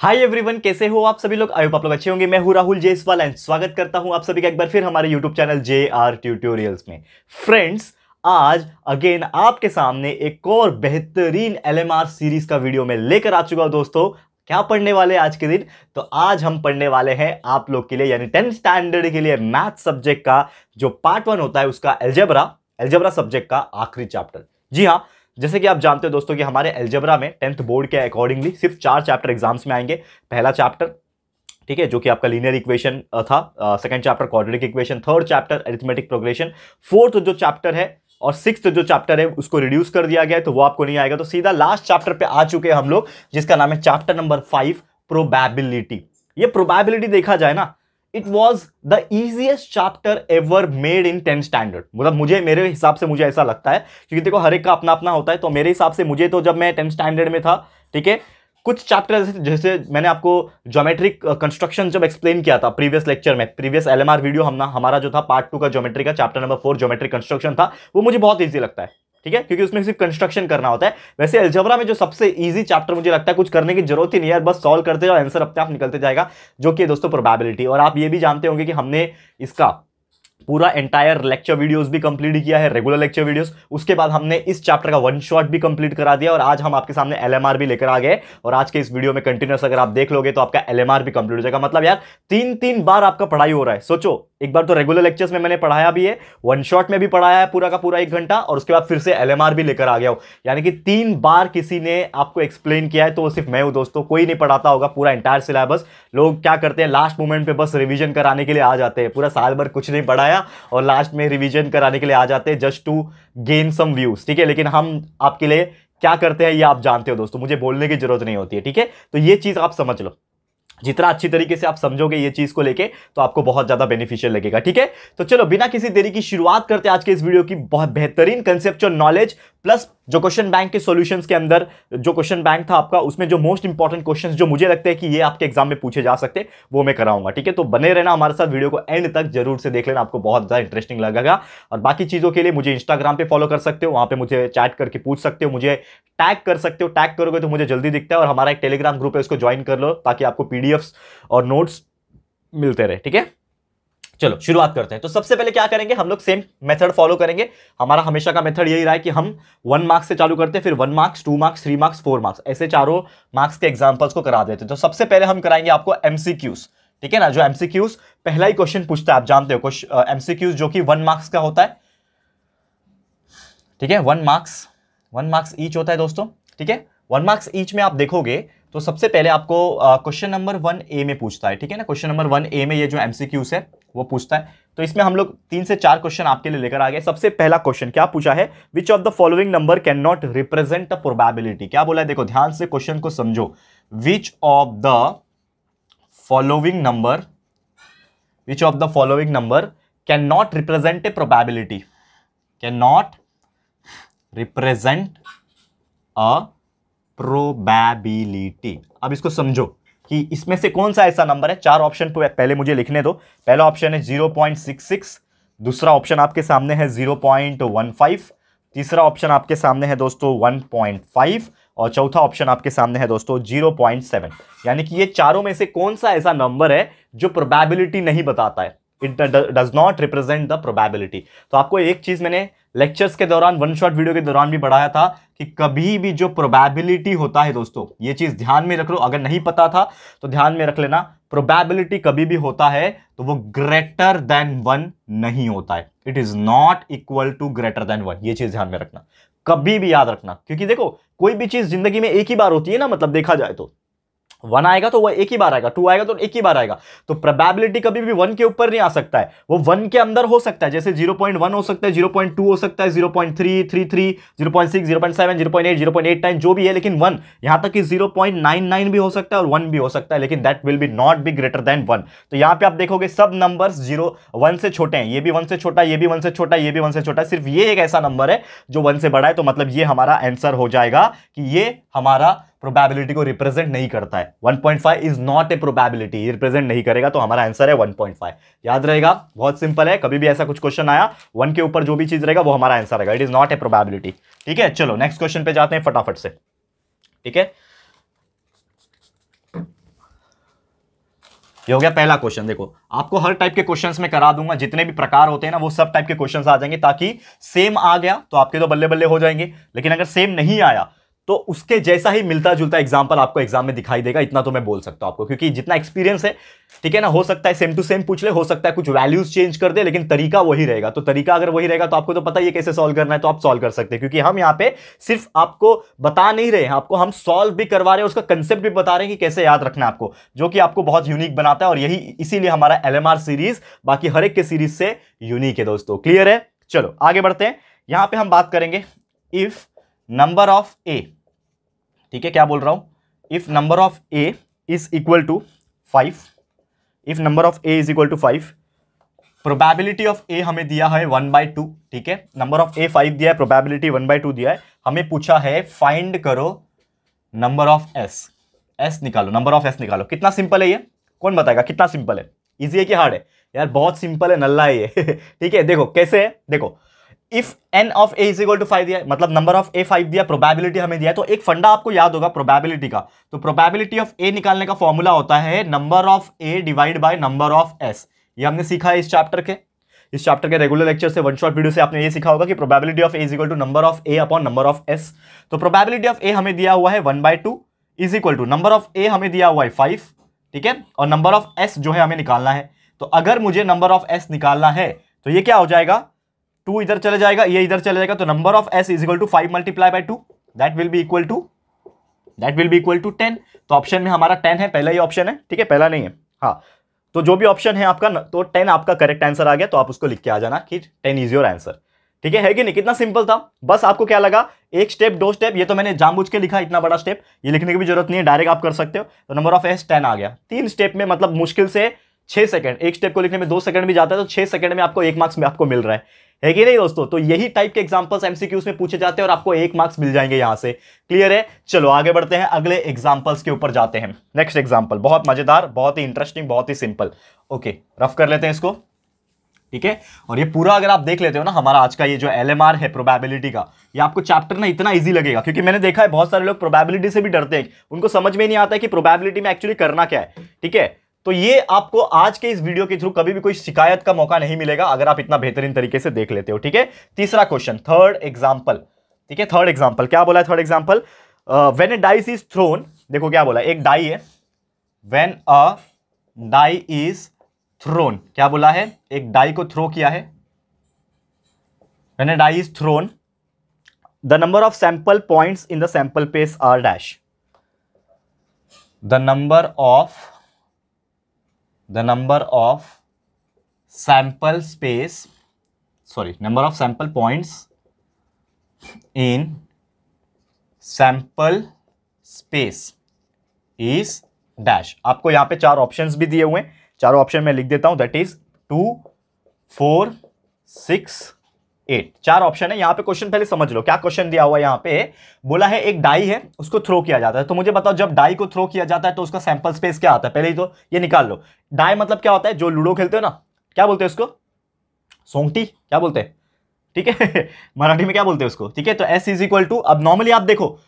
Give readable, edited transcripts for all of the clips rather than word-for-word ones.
Hi everyone, कैसे हो आप सभी लोग। आई होप आप लोग अच्छे होंगे। मैं हूं राहुल जयसवाल एंड स्वागत करता हूं आप सभी का एक बार फिर हमारे यूट्यूब चैनल JR ट्यूटोरियल्स में। फ्रेंड्स, आज अगेन आपके सामने एक और बेहतरीन LMR सीरीज का वीडियो में लेकर आ चुका हूं। दोस्तों, क्या पढ़ने वाले आज के दिन? तो आज हम पढ़ने वाले हैं आप लोग के लिए, यानी 10th स्टैंडर्ड के लिए मैथ सब्जेक्ट का जो पार्ट 1 होता है उसका एल्जेब्रा सब्जेक्ट का आखिरी चैप्टर। जी हाँ, जैसे कि आप जानते हो दोस्तों कि हमारे एल्जेब्रा में 10th बोर्ड के अकॉर्डिंगली सिर्फ 4 चैप्टर एग्जाम्स में आएंगे। पहला चैप्टर, ठीक है, जो कि आपका लीनियर इक्वेशन था। Second chapter quadratic equation, third chapter arithmetic progression, fourth जो चैप्टर है और सिक्स्थ जो चैप्टर है उसको रिड्यूस कर दिया गया है, तो वो आपको नहीं आएगा। तो सीधा लास्ट चैप्टर पे आ चुके हैं हम लोग, जिसका नाम है चैप्टर नंबर 5 प्रोबेबिलिटी। ये प्रोबेबिलिटी देखा जाए ना, it was the easiest chapter ever made in 10th standard. मतलब मेरे हिसाब से मुझे ऐसा लगता है, क्योंकि देखो हर एक का अपना अपना होता है। तो मेरे हिसाब से मुझे तो जब मैं 10th स्टैंडर्ड में था, ठीक है, कुछ चैप्टर जैसे मैंने आपको ज्योमेट्रिक कंस्ट्रक्शन जब एक्सप्लेन किया था प्रीवियस लेक्चर में, प्रीवियस LMR वीडियो हमारा जो था पार्ट 2 का ज्योमेट्री का चैप्टर नंबर 4 ज्योमेट्रिक कंस्ट्रक्शन था, वो मुझे बहुत ईजी लगता है, ठीक है, क्योंकि उसमें सिर्फ कंस्ट्रक्शन करना होता है। वैसे अलजेब्रा में जो सबसे इजी चैप्टर मुझे लगता है, कुछ करने की जरूरत ही नहीं है, बस सॉल्व करते जाओ, आंसर अपने आप निकलते जाएगा, जो कि दोस्तों प्रोबेबिलिटी। और आप ये भी जानते होंगे कि हमने इसका पूरा एंटायर लेक्चर वीडियोस भी कंप्लीट किया है, रेगुलर लेक्चर वीडियोस। उसके बाद हमने इस चैप्टर का वन शॉट भी कंप्लीट करा दिया और आज हम आपके सामने LMR भी लेकर आ गए। और आज के इस वीडियो में कंटिन्यूअस अगर आप देख लोगे तो आपका LMR भी कंप्लीट हो जाएगा। मतलब यार 3 बार आपका पढ़ाई हो रहा है। सोचो, एक बार तो रेगुलर लेक्चर्स में मैंने पढ़ाया भी है, वन शॉट में भी पढ़ाया है पूरा का पूरा 1 घंटा, और उसके बाद फिर से LMR भी लेकर आ गया हूं। यानी कि 3 बार किसी ने आपको एक्सप्लेन किया है, तो वो सिर्फ मैं हूं दोस्तों, कोई नहीं पढ़ाता होगा पूरा एंटायर सिलेबस। लोग क्या करते हैं, लास्ट मोमेंट पे बस रिवीजन कराने के लिए आ जाते हैं, पूरा साल भर कुछ नहीं पढ़ाया और लास्ट में रिवीजन कराने के लिए आ जाते हैं, just to gain some views, ठीक है। लेकिन हम आपके लिए क्या करते हैं ये आप जानते हो दोस्तों, मुझे बोलने की जरूरत नहीं होती है, ठीक है। तो ये चीज आप समझ लो, जितना अच्छी तरीके से आप समझोगे ये चीज को लेके तो आपको बहुत ज्यादा बेनिफिशियल लगेगा, ठीक है। तो चलो बिना किसी देरी की शुरुआत करते हैं आज के इस वीडियो की। बहुत बेहतरीन कंसेप्चुअल नॉलेज प्लस जो क्वेश्चन बैंक के सॉल्यूशंस के अंदर जो क्वेश्चन बैंक था आपका, उसमें जो मोस्ट इंपॉर्टेंट क्वेश्चंस जो मुझे लगता है कि ये आपके एग्जाम में पूछे जा सकते हैं, वो मैं कराऊंगा, ठीक है। तो बने रहना हमारे साथ, वीडियो को एंड तक जरूर से देख लेना, आपको बहुत ज्यादा इंटरेस्टिंग लगेगा। और बाकी चीजों के लिए मुझे इंस्टाग्राम पे फॉलो कर सकते हो, वहां पे मुझे चैट करके पूछ सकते हो, मुझे टैग कर सकते हो, टैग करोगे तो मुझे जल्दी दिखता है। और हमारा एक टेलीग्राम ग्रुप है, उसको ज्वाइन कर लो ताकि आपको PDFs और नोट्स मिलते रहे, ठीक है। चलो शुरुआत करते हैं। तो सबसे पहले क्या करेंगे, हम लोग सेम मेथड फॉलो करेंगे। हमारा हमेशा का मेथड यही रहा है कि हम 1 मार्क्स से चालू करते हैं, फिर 1 मार्क्स, 2 मार्क्स, 3 मार्क्स, 4 मार्क्स, ऐसे चारों मार्क्स के एग्जांपल्स को करा देते हैं। तो सबसे पहले हम कराएंगे आपको MCQs, ठीक है ना। जो MCQs पहला ही क्वेश्चन पूछता है, आप जानते हो MCQs जो कि 1 मार्क्स का होता है, ठीक है। 1 मार्क्स ईच होता है दोस्तों, ठीक है। 1 मार्क्स ईच में आप देखोगे तो सबसे पहले आपको क्वेश्चन नंबर 1A में पूछता है, ठीक है ना। क्वेश्चन नंबर 1A में ये जो MCQs है वो पूछता है। तो इसमें हम लोग 3 से 4 क्वेश्चन आपके लिए लेकर आ गए। सबसे पहला क्वेश्चन क्या पूछा है, which of the following number can not represent the probability. क्या बोला है, देखो ध्यान से क्वेश्चन को समझो। Which of the following number can not represent a probability, can not represent a probability. अब इसको समझो कि इसमें से कौन सा ऐसा नंबर है। 4 ऑप्शन पहले मुझे लिखने दो। पहला ऑप्शन है 0.66, दूसरा ऑप्शन आपके सामने है 0.15, तीसरा ऑप्शन आपके सामने है दोस्तों 1.5 और चौथा ऑप्शन आपके सामने है दोस्तों 0.7। यानी कि ये चारों में से कौन सा ऐसा नंबर है जो प्रोबेबिलिटी नहीं बताता है, it does not represent the probability. तो आपको एक चीज मैंने लेक्चर्स के दौरान, वन शॉट वीडियो के दौरान भी बढ़ाया था कि कभी भी जो प्रोबेबिलिटी होता है दोस्तों, ये चीज ध्यान में रख लो, अगर नहीं पता था तो ध्यान में रख लेना। प्रोबेबिलिटी कभी भी होता है तो वो ग्रेटर देन 1 नहीं होता है, it is not equal to greater than 1। ये चीज ध्यान में रखना, कभी भी याद रखना, क्योंकि देखो कोई भी चीज जिंदगी में एक ही बार होती है ना, मतलब देखा जाए तो 1 आएगा तो वो एक ही बार आएगा, 2 आएगा तो एक ही बार आएगा। तो प्रोबेबिलिटी कभी भी 1 के ऊपर नहीं आ सकता है, वो 1 के अंदर हो सकता है। जैसे 0.1 हो सकता है, 0.2 हो सकता है, 0.3, 33, 0.6, 0.7, 0.8, 0.89 जो भी है, लेकिन 1 यहां तक कि 0.99 भी हो सकता है और 1 भी हो सकता है, लेकिन that will B not be greater than 1। तो यहां पे आप देखोगे सब नंबर्स 1 से छोटे हैं, ये भी 1 से छोटा, ये भी 1 से छोटा, ये भी 1 से छोटा, सिर्फ ये एक ऐसा नंबर है जो 1 से बड़ा है। तो मतलब ये हमारा आंसर हो जाएगा कि ये हमारा प्रोबेबिलिटी को रिप्रेजेंट नहीं करता है। 1.5 is not a probability, represent नहीं करेगा, तो हमारा आंसर है 1.5। याद रहेगा, बहुत सिंपल है। कभी भी ऐसा कुछ क्वेश्चन आया 1 के ऊपर जो भी चीज रहेगा वो हमारा आंसर रहेगा, it is not a probability, ठीक है। चलो नेक्स्ट क्वेश्चन पे जाते हैं फटाफट से, ठीक है। ये हो गया पहला क्वेश्चन। देखो आपको हर टाइप के क्वेश्चंस में करा दूंगा, जितने भी प्रकार होते हैं ना वो सब टाइप के क्वेश्चंस आ जाएंगे, ताकि सेम आ गया तो आपके तो बल्ले बल्ले हो जाएंगे, लेकिन अगर सेम नहीं आया तो उसके जैसा ही मिलता जुलता एग्जाम्पल आपको एग्जाम में दिखाई देगा। इतना तो मैं बोल सकता हूं आपको, क्योंकि जितना एक्सपीरियंस है, ठीक है ना, हो सकता है सेम टू सेम पूछ ले, हो सकता है कुछ वैल्यूज चेंज कर दे, लेकिन तरीका वही रहेगा। तो तरीका अगर वही रहेगा तो आपको तो पता ही है कैसे सॉल्व करना है, तो आप सॉल्व कर सकते हैं, क्योंकि हम यहाँ पे सिर्फ आपको बता नहीं रहे हैं, आपको हम सॉल्व भी करवा रहे हैं, उसका कंसेप्ट भी बता रहे हैं कि कैसे याद रखना है आपको, जो कि आपको बहुत यूनिक बनाता है। और यही इसीलिए हमारा LMR सीरीज बाकी हर एक के सीरीज से यूनिक है दोस्तों। क्लियर है? चलो आगे बढ़ते हैं। यहां पे हम बात करेंगे इफ नंबर ऑफ ए, ठीक है, क्या बोल रहा हूं, if number of A is equal to 5, if number of A is equal to 5, probability of A हमें दिया है 1/2, ठीक है, नंबर ऑफ ए 5 दिया है, प्रोबेबिलिटी 1/2 दिया है, हमें पूछा है फाइंड करो नंबर ऑफ एस, एस निकालो, नंबर ऑफ एस निकालो। कितना सिंपल है ये, कौन बताएगा कितना सिंपल है? इजी है कि हार्ड है? यार बहुत सिंपल है, नल्ला है ये ठीक है, देखो कैसे है, देखो if n of a is equal to 5 दिया, मतलब नंबर ऑफ a 5 दिया, प्रोबेबिलिटी हमें दिया, तो एक फंडा आपको याद होगा प्रोबेबिलिटी का, तो प्रोबेबिलिटी ऑफ a निकालने का फॉर्मूला होता है number of a divide by number of s। ये हमने सीखा है इस चैप्टर के रेगुलर लेक्चर से, वन शॉट वीडियो से आपने ये सीखा होगा कि probability of a is equal to number of a upon number of s। तो प्रोबेबिलिटी ऑफ a हमें दिया हुआ है 1/2 is equal to number of a हमें दिया हुआ है 5, ठीक है, और नंबर ऑफ s जो है हमें निकालना है। तो अगर मुझे नंबर ऑफ s निकालना है तो ये क्या हो जाएगा, 2 इधर चले जाएगा, ये इधर चले जाएगा, तो number of s is equal to 5 multiply by 2, that will be equal to 10। तो ऑप्शन में हमारा 10 है, पहला ही ऑप्शन है, ठीक है, पहला नहीं है, हाँ, तो जो भी ऑप्शन है आपका, तो 10 आपका करेक्ट आंसर आ गया, तो आप उसको लिख के आ जाना कि 10 इज योर आंसर, ठीक है कि नहीं? कितना सिंपल था, बस आपको क्या लगा, एक स्टेप, दो स्टेप, ये तो मैंने जानबूझ के लिखा इतना बड़ा स्टेप, ये लिखने की भी जरूरत नहीं है, डायरेक्ट आप कर सकते हो। तो नंबर ऑफ s 10 आ गया, 3 स्टेप में, मतलब मुश्किल से 6 सेकंड, एक स्टेप को लिखने में 2 सेकंड भी जाता है, तो 6 सेकंड में आपको 1 मार्क्स में आपको मिल रहा है कि नहीं दोस्तों? तो यही टाइप के एग्जांपल्स एमसीक्यूज में पूछे जाते हैं और आपको 1 मार्क्स मिल जाएंगे यहां से। क्लियर है? चलो आगे बढ़ते हैं, अगले एग्जांपल्स के ऊपर जाते हैं। नेक्स्ट एग्जांपल बहुत मजेदार, बहुत ही इंटरेस्टिंग, बहुत ही सिंपल। ओके, रफ कर लेते हैं इसको, ठीक है। और ये पूरा अगर आप देख लेते हो ना, हमारा आज का ये जो LMR है प्रोबेबिलिटी का, ये आपको चैप्टर ना इतना इजी लगेगा, क्योंकि मैंने देखा है बहुत सारे लोग प्रोबेबिलिटी से भी डरते हैं, उनको समझ में नहीं आता है कि प्रोबेबिलिटी में एक्चुअली करना क्या है, ठीक है। तो ये आपको आज के इस वीडियो के थ्रू कभी भी कोई शिकायत का मौका नहीं मिलेगा, अगर आप इतना बेहतरीन तरीके से देख लेते हो, ठीक है। तीसरा क्वेश्चन, थर्ड एग्जाम्पल, ठीक है, थर्ड एग्जाम्पल क्या बोला है? Third example, when a dice is thrown, देखो क्या बोला, एक डाई है, when a die is thrown, क्या बोला है, एक डाई को थ्रो किया है, when a die is thrown the number of sample points in the sample space are dash, the number of sample space, sorry, number of sample points in sample space is dash। आपको यहां पे 4 options भी दिए हुए हैं, चारों option मैं लिख देता हूं, दैट इज 2, 4, 6, 8, 4 ऑप्शन है। यहां पे क्वेश्चन पहले समझ लो, क्या क्वेश्चन दिया हुआ है। यहां पे बोला है एक डाई है, उसको थ्रो किया जाता है, तो मुझे बताओ जब डाई को थ्रो किया जाता है तो उसका सैंपल स्पेस क्या आता है, पहले ही तो ये निकाल लो। डाई मतलब क्या होता है, जो लूडो खेलते हो ना, क्या बोलते हैं उसको, सोंगटी, क्या बोलते हैं, ठीक है मराठी में क्या बोलते हैं उसको, ठीक है। तो S इज इक्वल टू, अब नॉर्मली आप देखो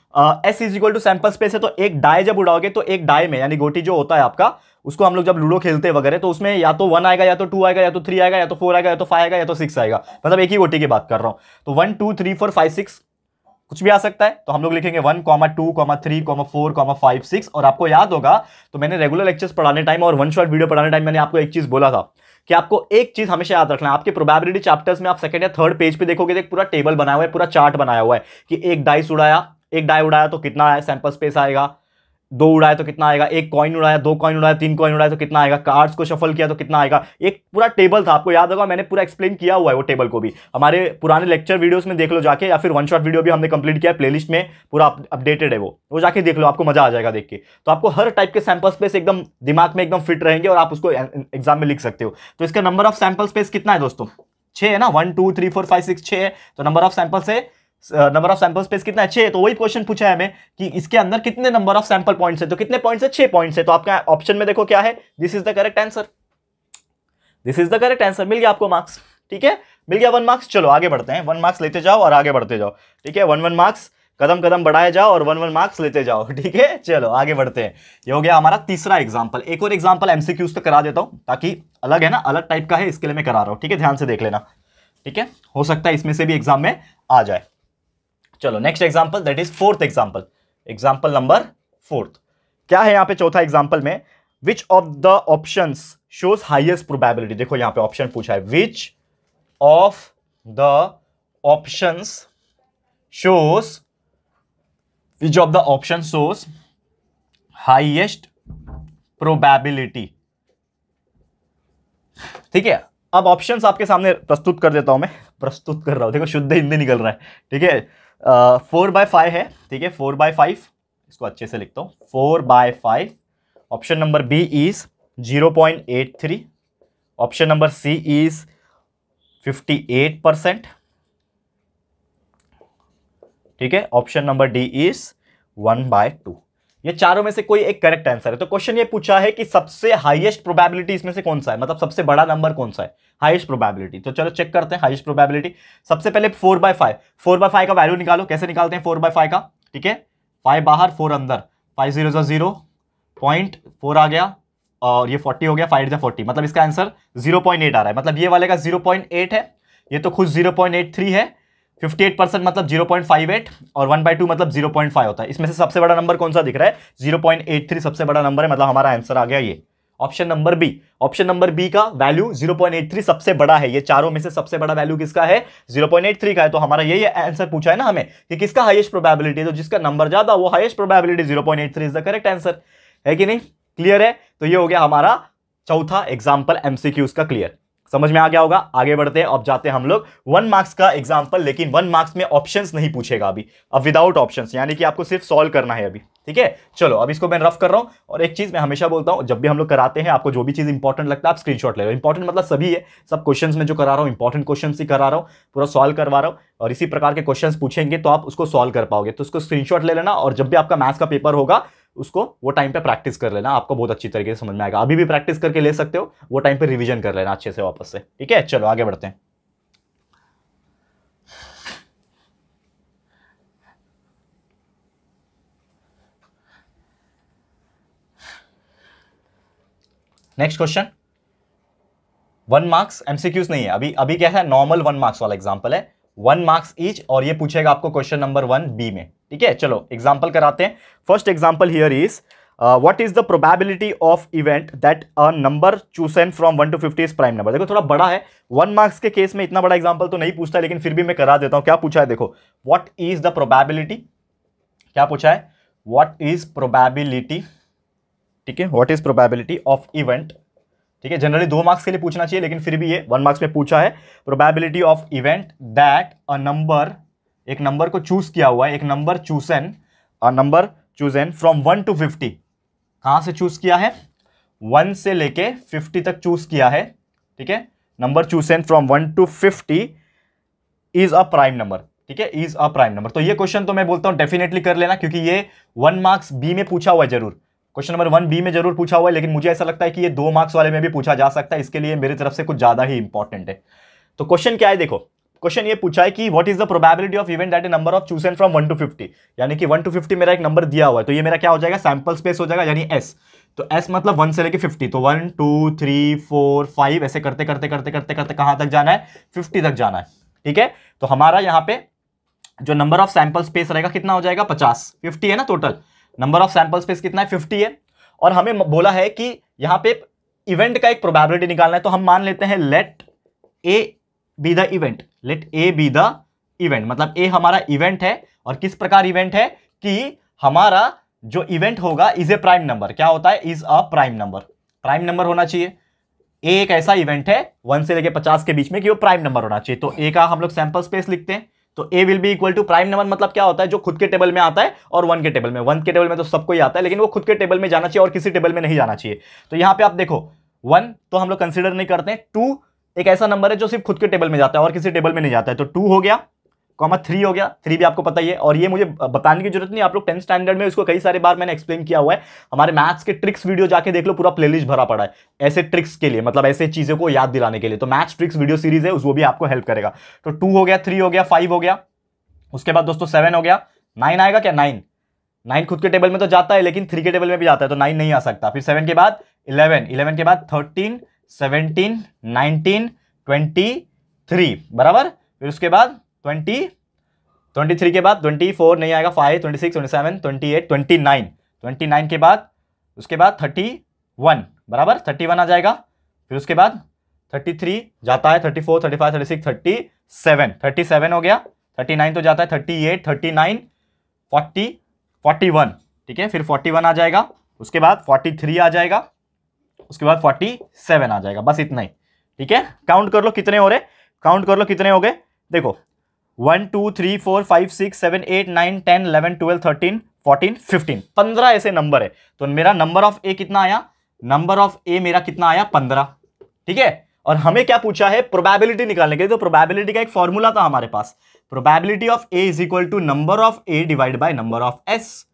S is equal to sample space है, तो एक डाई जब उड़ाओगे तो एक डाई में, यानी गोटी जो होता है आपका, उसको हम लोग जब लूडो खेलते हैं वगैरह, तो उसमें या तो 1 आएगा, या तो 2 आएगा, या तो 3 आएगा, या तो 4 आएगा, या तो 5 आएगा, या तो 6 आएगा, मतलब एक ही गोटी की बात कर रहा हूं। तो 1 2 3 4 5 6 कुछ भी आ सकता है, तो हम लोग लिखेंगे 1, 2, 3, 4, 5, 6। और आपको याद होगा, तो मैंने रेगुलर लेक्चर्स पढ़ाने टाइम और वन शॉट वीडियो पढ़ाने टाइम मैंने आपको एक चीज बोला था कि आपको एक चीज हमेशा याद रखना है, आपके प्रोबेबिलिटी चैप्टर्स में आप सेकंड या थर्ड पेज पे देखोगे तो एक पूरा टेबल बनाया हुआ है, पूरा चार्ट बनाया हुआ है कि एक डाई उड़ाया तो कितना है सैंपल स्पेस आएगा, 2 उड़ाया तो कितना आएगा, 1 कॉइन उड़ाया, 2 कॉइन उड़ाया, 3 कॉइन उड़ाया तो कितना आएगा, कार्ड्स को शफल किया तो कितना आएगा। एक पूरा टेबल था, आपको याद होगा, मैंने पूरा एक्सप्लेन किया हुआ है वो टेबल को भी, हमारे पुराने लेक्चर वीडियोस में देख लो जाके, या फिर वन शॉट वीडियो भी हमने कंप्लीट किया है, प्लेलिस्ट में पूरा अपडेटेड है वो जाके देख लो, आपको मजा आ जाएगा देख के। तो आपको हर टाइप के सैंपल स्पेस एकदम दिमाग में एकदम फिट रहेंगे और आप उसको एग्जाम में लिख सकते हो। तो इसका नंबर ऑफ सैंपल स्पेस कितना है दोस्तों, 6 है ना, 1 2 3 4 5 6 6 है। तो नंबर ऑफ सैंपल स्पेस कितना है, 6। तो वही क्वेश्चन पूछा है हमें कि इसके अंदर कितने नंबर ऑफ सैंपल पॉइंट्स है, तो कितने पॉइंट्स है, 6 पॉइंट्स है। तो आपका ऑप्शन में देखो क्या है, this is the correct answer, मिल गया आपको मार्क्स, ठीक है, मिल गया 1 मार्क्स। चलो आगे बढ़ते हैं, 1 मार्क्स लेते जाओ और आगे बढ़ते जाओ, ठीक है, 1 मार्क्स कदम कदम बढ़ाए जाओ और 1-1 मार्क्स लेते जाओ। ठीक है, चलो आगे बढ़ते हैं। ये हो गया हमारा तीसरा एग्जाम्पल। एक और एग्जाम्पल एमसीक्यूज तो करा देता हूं, ताकि अलग है ना, अलग टाइप का है, इसके लिए मैं करा रहा हूं। ठीक है, ध्यान से देख लेना। ठीक है, हो सकता है इसमें से भी एग्जाम में आ जाए। चलो next example, that is fourth example, example number 4। क्या है यहां पे चौथा एग्जाम्पल में? Which of the options shows highest probability. देखो यहां पे ऑप्शन पूछा है, which of the options shows, which of the option shows highest probability. ठीक है, अब ऑप्शंस आपके सामने प्रस्तुत कर देता हूं मैं, प्रस्तुत कर रहा हूं, देखो शुद्ध हिंदी निकल रहा है। ठीक है, 4/5 है। ठीक है, 4/5, इसको अच्छे से लिखता हूं, 4/5। Option number B is 0.83, option number C is 58%। ठीक है, ऑप्शन नंबर डी इज 1/2। ये चारों में से कोई एक करेक्ट आंसर है। तो क्वेश्चन ये पूछा है कि सबसे हाईएस्ट प्रोबेबिलिटी इसमें से कौन सा है, मतलब सबसे बड़ा नंबर कौन सा है, हाईएस्ट प्रोबेबिलिटी। तो चलो चेक करते हैं हाईएस्ट प्रोबेबिलिटी। सबसे पहले 4/5, 4/5 का वैल्यू निकालो। कैसे निकालते हैं 4/5 का? ठीक है, 5 बाहर 4 अंदर, 5 0 0, 0.4 आ गया, और ये 40 हो गया, 5 40, मतलब इसका आंसर 0.8 आ रहा है। मतलब ये वाले का 0.8 है, ये तो खुद 0.83 है। 58% मतलब 0.58, और 1/2 मतलब 0.5 होता है। इसमें से सबसे बड़ा नंबर कौन सा दिख रहा है? 0.83 सबसे बड़ा नंबर है, मतलब हमारा आंसर आ गया ये option number B. Option number B का वैल्यू 0.83 सबसे बड़ा है। ये चारों में से सबसे बड़ा वैल्यू किसका है? 0.83 का है। तो हमारा यही आंसर पूछा है ना हमें कि किसका हाईएस्ट प्रोबेबिलिटी, तो जिसका नंबर ज्यादा वो highest probability 0.83 is the correct answer. है कि नहीं? क्लियर है? तो ये हो गया हमारा चौथा एग्जाम्पल एमसीक्यूज का क्लियर। समझ में आ गया होगा। आगे बढ़ते हैं, अब जाते हैं हम लोग 1 मार्क्स का एग्जाम्पल, लेकिन 1 मार्क्स में ऑप्शंस नहीं पूछेगा अभी, अब विदाउट ऑप्शंस, यानी कि आपको सिर्फ सॉल्व करना है अभी। ठीक है, चलो अब इसको मैं रफ कर रहा हूं। और एक चीज मैं हमेशा बोलता हूं, जब भी हम लोग कराते हैं, आपको जो भी चीज इंपॉर्टेंट लगता है आप स्क्रीनशॉट ले लो। इंपॉर्टेंट मतलब सभी है, सब क्वेश्चंस में जो करा रहा हूं इंपॉर्टेंट क्वेश्चंस ही करा रहा हूं, पूरा सॉल्व करवा रहा हूं, और इसी प्रकार के क्वेश्चंस पूछेंगे तो आप उसको सॉल्व कर पाओगे। तो उसको स्क्रीनशॉट ले लेना, और जब भी आपका मैथ्स का पेपर होगा उसको वो टाइम पे प्रैक्टिस कर लेना, आपको बहुत अच्छी तरीके से समझ में आएगा। अभी भी प्रैक्टिस करके ले सकते हो, वो टाइम पे रिवीजन कर लेना अच्छे से वापस से। ठीक है, चलो आगे बढ़ते हैं। नेक्स्ट क्वेश्चन, 1 मार्क्स, एमसीक्यूज नहीं है अभी। अभी क्या है, नॉर्मल 1 मार्क्स वाला एग्जांपल है, 1 मार्क्स ईच, और ये पूछेगा आपको क्वेश्चन नंबर 1 बी में। ठीक है, चलो एग्जांपल कराते हैं। First example here is what is the probability of event that a number chosen from 1 to 50 is prime number. देखो थोड़ा बड़ा है, 1 मार्क्स के केस में इतना बड़ा एग्जांपल तो नहीं पूछता, लेकिन फिर भी मैं करा देता हूं। क्या पूछा है देखो, व्हाट इज द प्रोबेबिलिटी, क्या पूछा है, व्हाट इज प्रोबेबिलिटी। ठीक है, what is probability of event. ठीक है, जनरली 2 मार्क्स के लिए पूछना चाहिए, लेकिन फिर भी ये 1 मार्क्स में पूछा है। Probability of event that a number, एक नंबर को चूज किया हुआ है, एक number chosen, a number chosen from 1 to 50। कहां से चूज किया है? 1 से लेके 50 तक चूज किया है। ठीक है, number chosen from 1 to 50 is a prime number. ठीक है, इज अ प्राइम नंबर। तो ये क्वेश्चन तो मैं बोलता हूं डेफिनेटली कर लेना, क्योंकि ये 1 मार्क्स बी में पूछा हुआ है जरूर, क्वेश्चन नंबर 1 बी में जरूर पूछा हुआ है, लेकिन मुझे ऐसा लगता है कि ये 2 मार्क्स वाले में भी पूछा जा सकता है, इसके लिए मेरी तरफ से कुछ ज्यादा ही इंपॉर्टेंट है। तो क्वेश्चन क्या है देखो, क्वेश्चन ये पूछा है कि what is the probability of event that A number of chosen from 1 to 50, यानी कि 1 to 50 मेरा एक नंबर दिया हुआ है, तो ये मेरा क्या हो जाएगा, सैंपल स्पेस हो जाएगा, यानी एस। तो एस मतलब 1 से लेके 50, तो 1 2 3 4 5 ऐसे करते करते करते करते करते कहां तक जाना है, 50 तक जाना है। ठीक है, तो हमारा यहां पे जो नंबर ऑफ सैंपल स्पेस रहेगा कितना हो जाएगा, 50। 50 है ना total, number of sample space कितना है, 50 है। और हमें बोला है कि यहां पे इवेंट का एक प्रोबेबिलिटी निकालना है, तो हम मान लेते हैं let A be the event, let A be the event, मतलब ए हमारा इवेंट है। और किस प्रकार इवेंट है कि हमारा जो इवेंट होगा इज ए प्राइम नंबर। क्या होता है, is a prime number, prime number होना चाहिए। ए एक ऐसा इवेंट है 1 से लेके 50 के बीच में कि वो प्राइम नंबर होना चाहिए। तो ए का हम लोग सैंपल स्पेस लिखते हैं, तो A will be equal to prime number, मतलब क्या होता है, जो खुद के टेबल में आता है और 1 के टेबल में। 1 के टेबल में तो सबको ही आता है, लेकिन वो खुद के टेबल में जाना चाहिए और किसी टेबल में नहीं जाना चाहिए। तो यहां पे आप देखो 1 तो हम लोग कंसीडर नहीं करते हैं, 2 एक ऐसा नंबर है जो सिर्फ खुद के टेबल में जाता है और किसी टेबल में नहीं जाता है, तो 2 हो गया, कॉमा 3 हो गया, 3 भी आपको पता ही है। और ये मुझे बताने की जरूरत नहीं, आप लोग 10th स्टैंडर्ड में इसको कई सारे बार मैंने एक्सप्लेन किया हुआ है। हमारे मैथ्स के ट्रिक्स वीडियो जाके देख लो, पूरा प्लेलिस्ट भरा पड़ा है ऐसे ट्रिक्स के लिए, मतलब ऐसे चीजों को याद दिलाने के लिए। तो मैथ्स ट्रिक्स वीडियो सीरीज है, वो भी आपको हेल्प करेगा। तो 2 हो गया, 3 हो गया, 5 हो गया, उसके बाद दोस्तों 7 हो गया, 9 आएगा क्या? 9 9 खुद के टेबल में तो जाता है लेकिन 3 के टेबल में भी जाता है, तो 9 नहीं आ सकता। फिर 7 के बाद 11, 11 के बाद 13, 17, 19, 23 बराबर। फिर उसके बाद 20, 23 के बाद 24 नहीं आएगा, 5, 26, 27, 28, 29, 29 के बाद उसके बाद 31 बराबर, 31 आ जाएगा। फिर उसके बाद 33 जाता है, 34, 35, 36, 37, 37 हो गया। 39 तो जाता है, 38, 39, 40, 41, ठीक है। फिर 41 आ जाएगा, उसके बाद 43 आ जाएगा, उसके बाद 47 आ जाएगा, बस इतना ही, ठीक है। काउंट कर लो कितने हो रहे, काउंट कर लो कितने हो गए। देखो 1 2 3 4 5 6 7 8 9 10 11 12 13 14 15, 15 ऐसे नंबर है। तो मेरा नंबर ऑफ ए कितना आया, नंबर ऑफ ए मेरा कितना आया, 15, ठीक है। और हमें क्या पूछा है, प्रोबेबिलिटी निकालने के लिए। तो प्रोबेबिलिटी का एक फॉर्मूला था हमारे पास, probability of A is equal to number of A divide by number of S,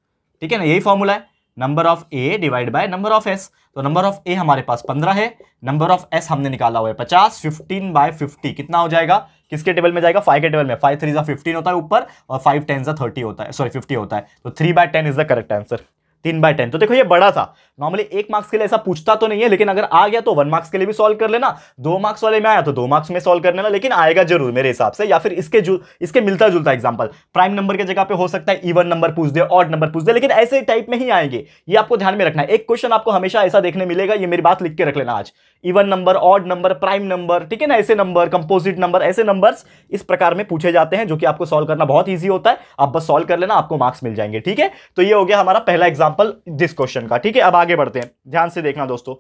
ठीक है ना, यही फॉर्मूला है, number of A divide by number of S. तो नंबर ऑफ ए हमारे पास 15 है, नंबर ऑफ एस हमने निकाला हुआ है 50, 15/50 कितना हो जाएगा, किसके टेबल में जाएगा, 5 के टेबल में। 5 3 15 होता है ऊपर, और 5 10 30 होता है, सॉरी 50 होता है। तो 3/10 इज द करेक्ट आंसर, 3/10। तो देखो ये बड़ा था, नॉर्मली 1 मार्क्स के लिए ऐसा पूछता तो नहीं है, लेकिन अगर आ गया तो 1 मार्क्स के लिए भी सॉल्व कर लेना, 2 मार्क्स वाले में आया तो 2 मार्क्स में सॉल्व कर लेना, लेकिन आएगा जरूर मेरे हिसाब से। या फिर इसके मिलता जुलता एग्जांपल, प्राइम नंबर के जगह पे हो सकता है इवन नंबर पूछ दे, ऑड नंबर पूछ दे, लेकिन ऐसे टाइप में ही आएंगे, ये आपको ध्यान में रखना है। एक क्वेश्चन आपको हमेशा ऐसा देखने मिलेगा, ये मेरी बात लिख के रख लेना आज, even number, odd number, prime number, ठीक है ना, ऐसे नंबर, कंपोजिट नंबर, ऐसे नंबर्स इस प्रकार में पूछे जाते हैं, जो कि आपको सॉल्व करना बहुत ईजी होता है। आप बस सॉल्व कर लेना, आपको मार्क्स मिल जाएंगे, ठीक है। तो ये हो गया हमारा पहला एग्जांपल दिस क्वेश्चन का, ठीक है। अब आगे बढ़ते हैं, ध्यान से देखना दोस्तों,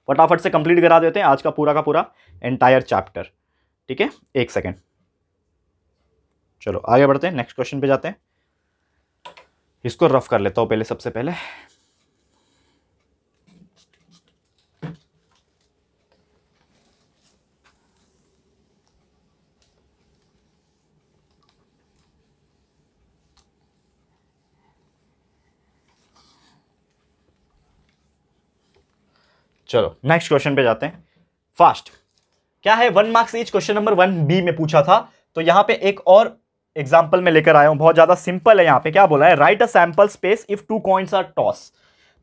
फटाफट से कंप्लीट करा देते हैं आज का पूरा एंटायर चैप्टर, ठीक है। एक सेकेंड, चलो आगे बढ़ते हैं, नेक्स्ट क्वेश्चन पे जाते हैं। इसको रफ कर लेता हूं पहले, सबसे पहले चलो नेक्स्ट क्वेश्चन पे जाते हैं फास्ट। क्या है, 1 marks each, question number 1B में पूछा था। तो यहां पे एक और एग्जांपल में लेकर आया हूं, बहुत ज्यादा सिंपल है। यहां पे क्या बोला है, write a sample space if 2 coins are toss.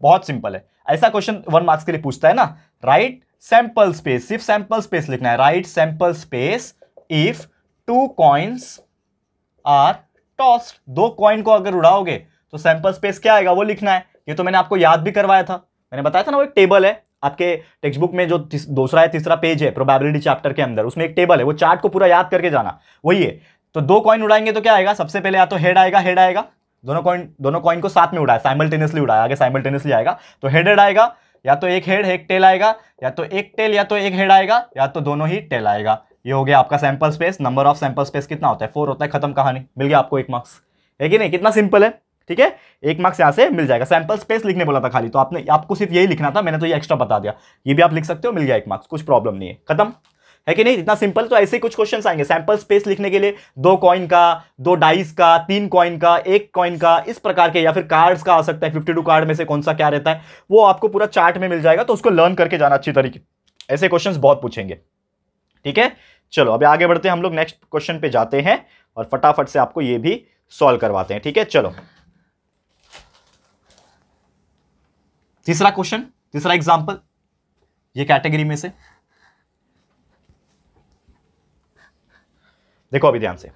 बहुत सिंपल है, ऐसा क्वेश्चन 1 मार्क्स के लिए पूछता है ना। राइट सैंपल स्पेस, सिर्फ सैंपल स्पेस लिखना है, write sample space if 2 coins are toss. 2 coin को अगर उड़ाओगे तो सैंपल स्पेस क्या आएगा वो लिखना है। ये तो मैंने आपको याद भी करवाया था, मैंने बताया था ना, वो एक टेबल है आपके टेक्स्ट बुक में, जो दूसरा या तीसरा पेज है प्रोबेबिलिटी चैप्टर के अंदर, उसमें एक टेबल है, वो चार्ट को पूरा याद करके जाना, वही है। तो 2 कॉइन उड़ाएंगे तो क्या आएगा, सबसे पहले या तो हेड आएगा, हेड आएगा, दोनों कॉइन को साथ में उड़ाया, साइमल्टेनियसली उड़ाया, आगे साइमल्टेनियसली आएगा, तो हेड आएगा, या तो एक हेड एक टेल आएगा, या तो एक टेल या तो एक हेड आएगा, या तो दोनों ही टेल आएगा। ये हो गया आपका sample space. Number of sample space कितना होता है, 4 होता है, खत्म कहानी, मिल गया आपको 1 मार्क्स, है कि नहीं, कितना सिंपल है, ठीक है। 1 मार्क्स यहां से मिल जाएगा। सैंपल स्पेस लिखने बोला था खाली, तो आपको सिर्फ यही लिखना था, मैंने तो ये एक्स्ट्रा बता दिया, ये भी आप लिख सकते हो, मिल गया 1 मार्क्स, कुछ प्रॉब्लम नहीं है, खत्म, है कि नहीं, इतना सिंपल। तो ऐसे कुछ क्वेश्चंस आएंगे सैंपल स्पेस लिखने के लिए, 2 कॉइन का, 2 डाइस का, 3 कॉइन का, 1 कॉइन का, इस प्रकार के, या फिर कार्ड्स का आ सकता है, 52 कार्ड में से कौन सा क्या रहता है, वो आपको पूरा चार्ट में मिल जाएगा, तो उसको लर्न करके जाना अच्छी तरीके। ऐसे क्वेश्चंस बहुत पूछेंगे, ठीक है। चलो अभी आगे बढ़ते हैं, हम लोग नेक्स्ट क्वेश्चन पे जाते हैं और फटाफट से आपको ये भी सॉल्व करवाते हैं, ठीक है। चलो तीसरा क्वेश्चन, तीसरा एग्जांपल, ये कैटेगरी में से देखो अभी ध्यान से,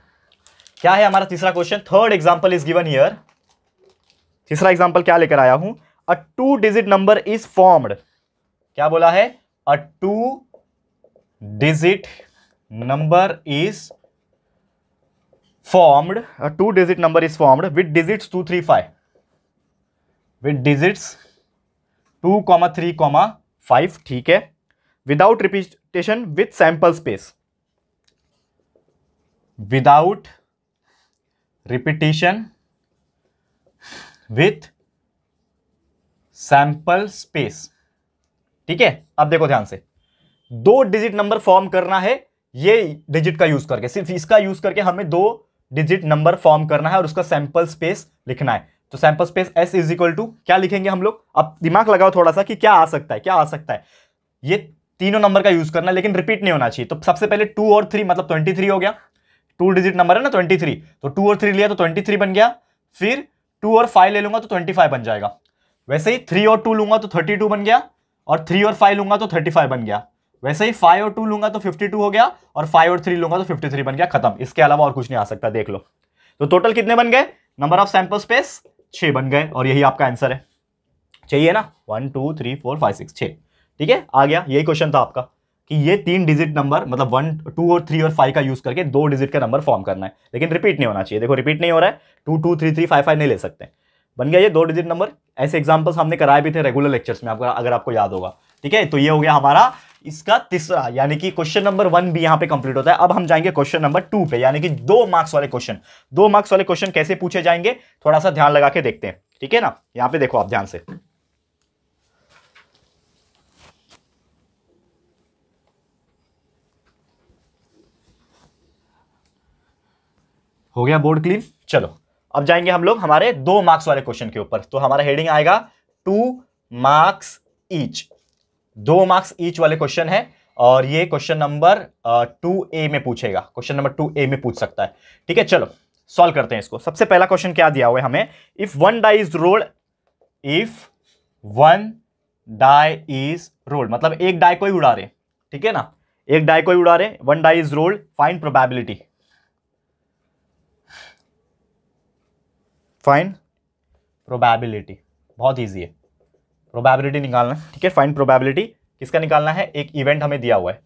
क्या है हमारा तीसरा question. Third example is given here. तीसरा एग्जांपल क्या लेकर आया हूं, अ 2 डिजिट नंबर इज फॉर्म्ड। क्या बोला है, अ 2 digit number is formed, a 2 digit number is formed with digits 2 3 5, with digits 2, 3, 5, ठीक है, without repetition with sample space, without repetition with sample space, ठीक है। अब देखो ध्यान से, 2 डिजिट नंबर फॉर्म करना है, ये डिजिट का यूज करके, सिर्फ इसका यूज करके हमें 2 डिजिट नंबर फॉर्म करना है और उसका सैंपल स्पेस लिखना है। तो sample space S is equal to क्या लिखेंगे हम लोग, अब दिमाग लगाओ थोड़ा सा कि क्या आ सकता है, क्या आ सकता है। ये तीनों नंबर का यूज करना है, लेकिन रिपीट नहीं होना चाहिए। तो सबसे पहले 2 और 3 मतलब 23 हो गया, 2 डिजिट नंबर है ना 23, तो 2 और 3 लिया तो 23 बन गया, फिर 2 और 5 ले लूंगा तो 25 बन जाएगा। वैसे ही 3 और 2 लूंगा तो 32 बन गया, और 3 और 5 लूंगा तो 35 बन गया। वैसे ही 5 और 2 लूंगा तो 52 हो गया, और 5 और 3 लूंगा तो 53 बन गया, खत्म। इसके अलावा और कुछ नहीं आ सकता, देख लो। तो टोटल कितने बन गए? नंबर ऑफ सैंपल स्पेस 6 बन गए, और यही आपका आंसर है। चाहिए ना? 1 2 3 4 5 6 6। ठीक है, आ गया। यही क्वेश्चन था आपका कि ये 3 डिजिट नंबर मतलब 1 2 और 3 और 5 का यूज करके 2 डिजिट का नंबर फॉर्म करना है, लेकिन रिपीट नहीं होना चाहिए। देखो रिपीट नहीं हो रहा है, 2 2 3 3 5 5 नहीं ले सकते। बन गया ये 2 डिजिट नंबर। ऐसे एग्जांपल्स हमने कराए भी थे रेगुलर लेक्चर्स में, अगर आपको याद होगा। ठीक है, तो ये हो गया हमारा इसका तीसरा, यानी कि क्वेश्चन नंबर 1 भी यहां पे कंप्लीट होता है। अब हम जाएंगे क्वेश्चन नंबर 2 पे, यानी कि 2 मार्क्स वाले क्वेश्चन। 2 मार्क्स वाले क्वेश्चन कैसे पूछे जाएंगे, थोड़ा सा ध्यान लगा के देखते हैं। ठीक है ना, यहां पे देखो आप ध्यान से। हो गया बोर्ड क्लीन? चलो अब जाएंगे हम लोग हमारे 2 मार्क्स वाले क्वेश्चन के ऊपर। तो हमारा हेडिंग आएगा 2 मार्क्स ईच। 2 मार्क्स ईच वाले क्वेश्चन है, और ये क्वेश्चन नंबर 2A में पूछेगा। क्वेश्चन नंबर 2A में पूछ सकता है। ठीक है, चलो सॉल्व करते हैं इसको। सबसे पहला क्वेश्चन क्या दिया हुआ है हमें? If one die is rolled, if one die is rolled मतलब एक डाई को ही उड़ा रहे। ठीक है ना, एक डाई को ही उड़ा रहे, one die is rolled, find probability. Find probability, बहुत इजी है, प्रोबेबिलिटी निकालना है। ठीक है, फाइंड प्रोबेबिलिटी किसका निकालना है? एक इवेंट हमें दिया हुआ है।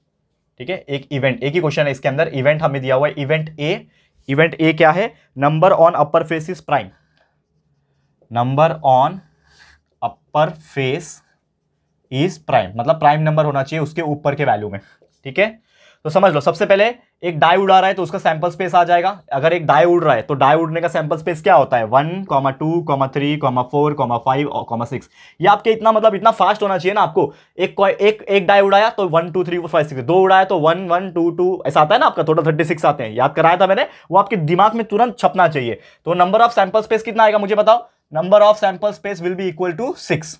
ठीक है, एक इवेंट, एक ही क्वेश्चन है इसके अंदर। इवेंट हमें दिया हुआ है, इवेंट ए। इवेंट ए क्या है? Number on upper face is prime. Number on upper face is prime मतलब प्राइम नंबर होना चाहिए उसके ऊपर के वैल्यू में। ठीक है, तो समझ लो, सबसे पहले एक डाई उड़ा रहा है तो उसका सैंपल स्पेस आ जाएगा। अगर एक डाई उड़ रहा है तो डाई उड़ने का सैंपल स्पेस क्या होता है? 1, 2, 3, 4, 5 और 6। ये आपके इतना मतलब इतना फास्ट होना चाहिए ना आपको। एक डाई उड़ाया तो 1 2 3 4 5 6, 2 उड़ाया तो 1 1 2 2 ऐसा आता है ना आपका। टोटल 36 आते हैं, याद कराया था मैंने, वो आपके दिमाग में तुरंत छपना चाहिए। तो नंबर ऑफ सैंपल स्पेस कितना आएगा मुझे बताओ? Number of sample space will be equal to 6।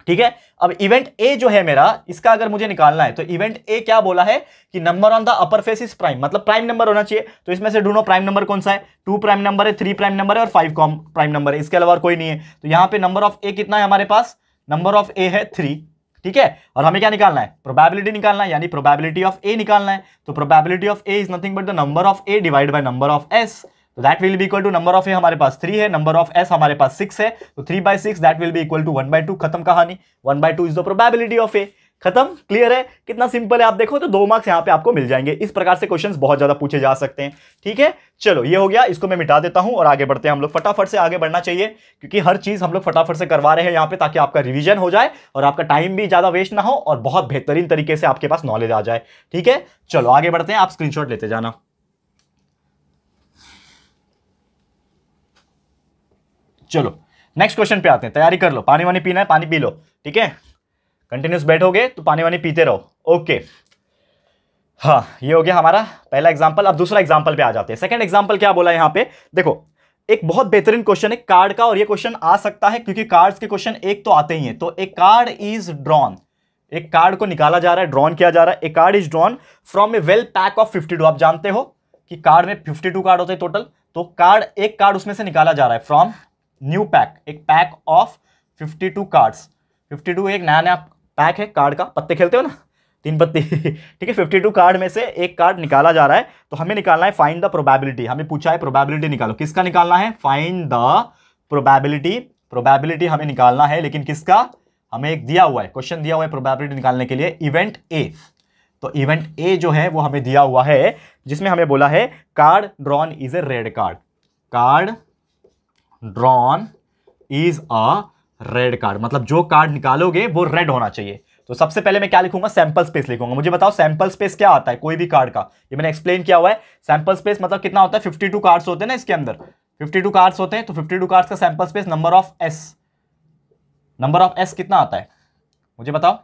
ठीक है, अब इवेंट ए जो है मेरा, इसका अगर मुझे निकालना है तो इवेंट ए क्या बोला है कि number on the upper face is prime मतलब प्राइम नंबर होना चाहिए। तो इसमें से ढूंढो प्राइम नंबर कौन सा है? 2 प्राइम नंबर है, 3 प्राइम नंबर है, और 5 प्राइम नंबर है। इसके अलावा और कोई नहीं है। तो यहां पे नंबर ऑफ ए कितना है हमारे पास? नंबर ऑफ ए है 3। ठीक है, और हमें क्या निकालना है? प्रोबेबिलिटी निकालना है, यानी प्रोबेबिलिटी ऑफ ए निकालना है। तो probability of A is nothing but the number of A divide by number of S. तो that will be equal to number of A हमारे पास 3 है, नंबर ऑफ एस हमारे पास 6 है, तो 3/6 that will be equal to 1/2। खत्म कहानी। 1/2 is the probability of A. खत्म। क्लियर है? कितना सिंपल है, आप देखो तो 2 मार्क्स यहां पे आपको मिल जाएंगे। इस प्रकार से क्वेश्चंस बहुत ज्यादा पूछे जा सकते हैं। ठीक है, चलो ये हो गया, इसको मैं मिटा देता हूं और आगे बढ़ते हैं हम लोग। फटाफट से आगे बढ़ना चाहिए क्योंकि हर चीज हम लोग फटाफट से करवा रहे हैं यहां पे, ताकि आपका रिवीजन हो जाए और आपका टाइम भी ज्यादा वेस्ट ना हो और बहुत बेहतरीन तरीके से आपके पास नॉलेज आ जाए। ठीक है, चलो आगे बढ़ते हैं, आप स्क्रीनशॉट लेते जाना। चलो नेक्स्ट क्वेश्चन पे आते हैं, तैयारी कर लो, पानी वानी पीना है पानी पी लो। ठीक है, कंटिन्यूस बैठोगे तो पानी वानी पीते रहो। ओके, हाँ ये हो गया हमारा पहला एग्जांपल। अब दूसरा एग्जांपल पे आ जाते हैं। सेकंड एग्जांपल क्या बोला यहां पे? देखो एक बहुत बेहतरीन क्वेश्चन है कार्ड का, और ये क्वेश्चन आ सकता है क्योंकि कार्ड्स के क्वेश्चन एक तो आते ही हैं। तो एक कार्ड इज ड्रॉन, एक कार्ड को निकाला जा रहा है, ड्रॉन किया जा रहा है। A card is drawn from a well pack of 52। आप जानते हो कि कार्ड में 52 कार्ड होते हैं टोटल। तो कार्ड, एक कार्ड उसमें से निकाला जा रहा है फ्रॉम न्यू पैक, एक पैक ऑफ 52 कार्ड्स। 52 एक नया नया पैक है कार्ड का, पत्ते खेलते हो ना 3 पत्ती ठीक है, 52 कार्ड में से एक कार्ड निकाला जा रहा है। तो हमें निकालना है फाइंड द प्रोबेबिलिटी। हमें पूछा है प्रोबेबिलिटी निकालो, किसका निकालना है? Find the probability. प्रोबेबिलिटी हमें निकालना है, लेकिन किसका? हमें एक दिया हुआ है, क्वेश्चन दिया हुआ है प्रोबेबिलिटी निकालने के लिए, इवेंट ए। तो इवेंट ए जो है वो हमें दिया हुआ है, जिसमें हमें बोला है card drawn is a red card. Card drawn is a red card मतलब जो कार्ड निकालोगे वो रेड होना चाहिए। तो सबसे पहले मैं क्या लिखूंगा? सैंपल स्पेस लिखूंगा। मुझे बताओ सैंपल स्पेस क्या आता है कोई भी कार्ड का? ये मैंने एक्सप्लेन किया हुआ है। सैंपल स्पेस मतलब कितना होता है? 52 कार्ड्स होते हैं ना इसके अंदर, 52 कार्ड्स होते हैं। तो 52 कार्ड्स का sample space number of S, number of S कितना आता है मुझे बताओ?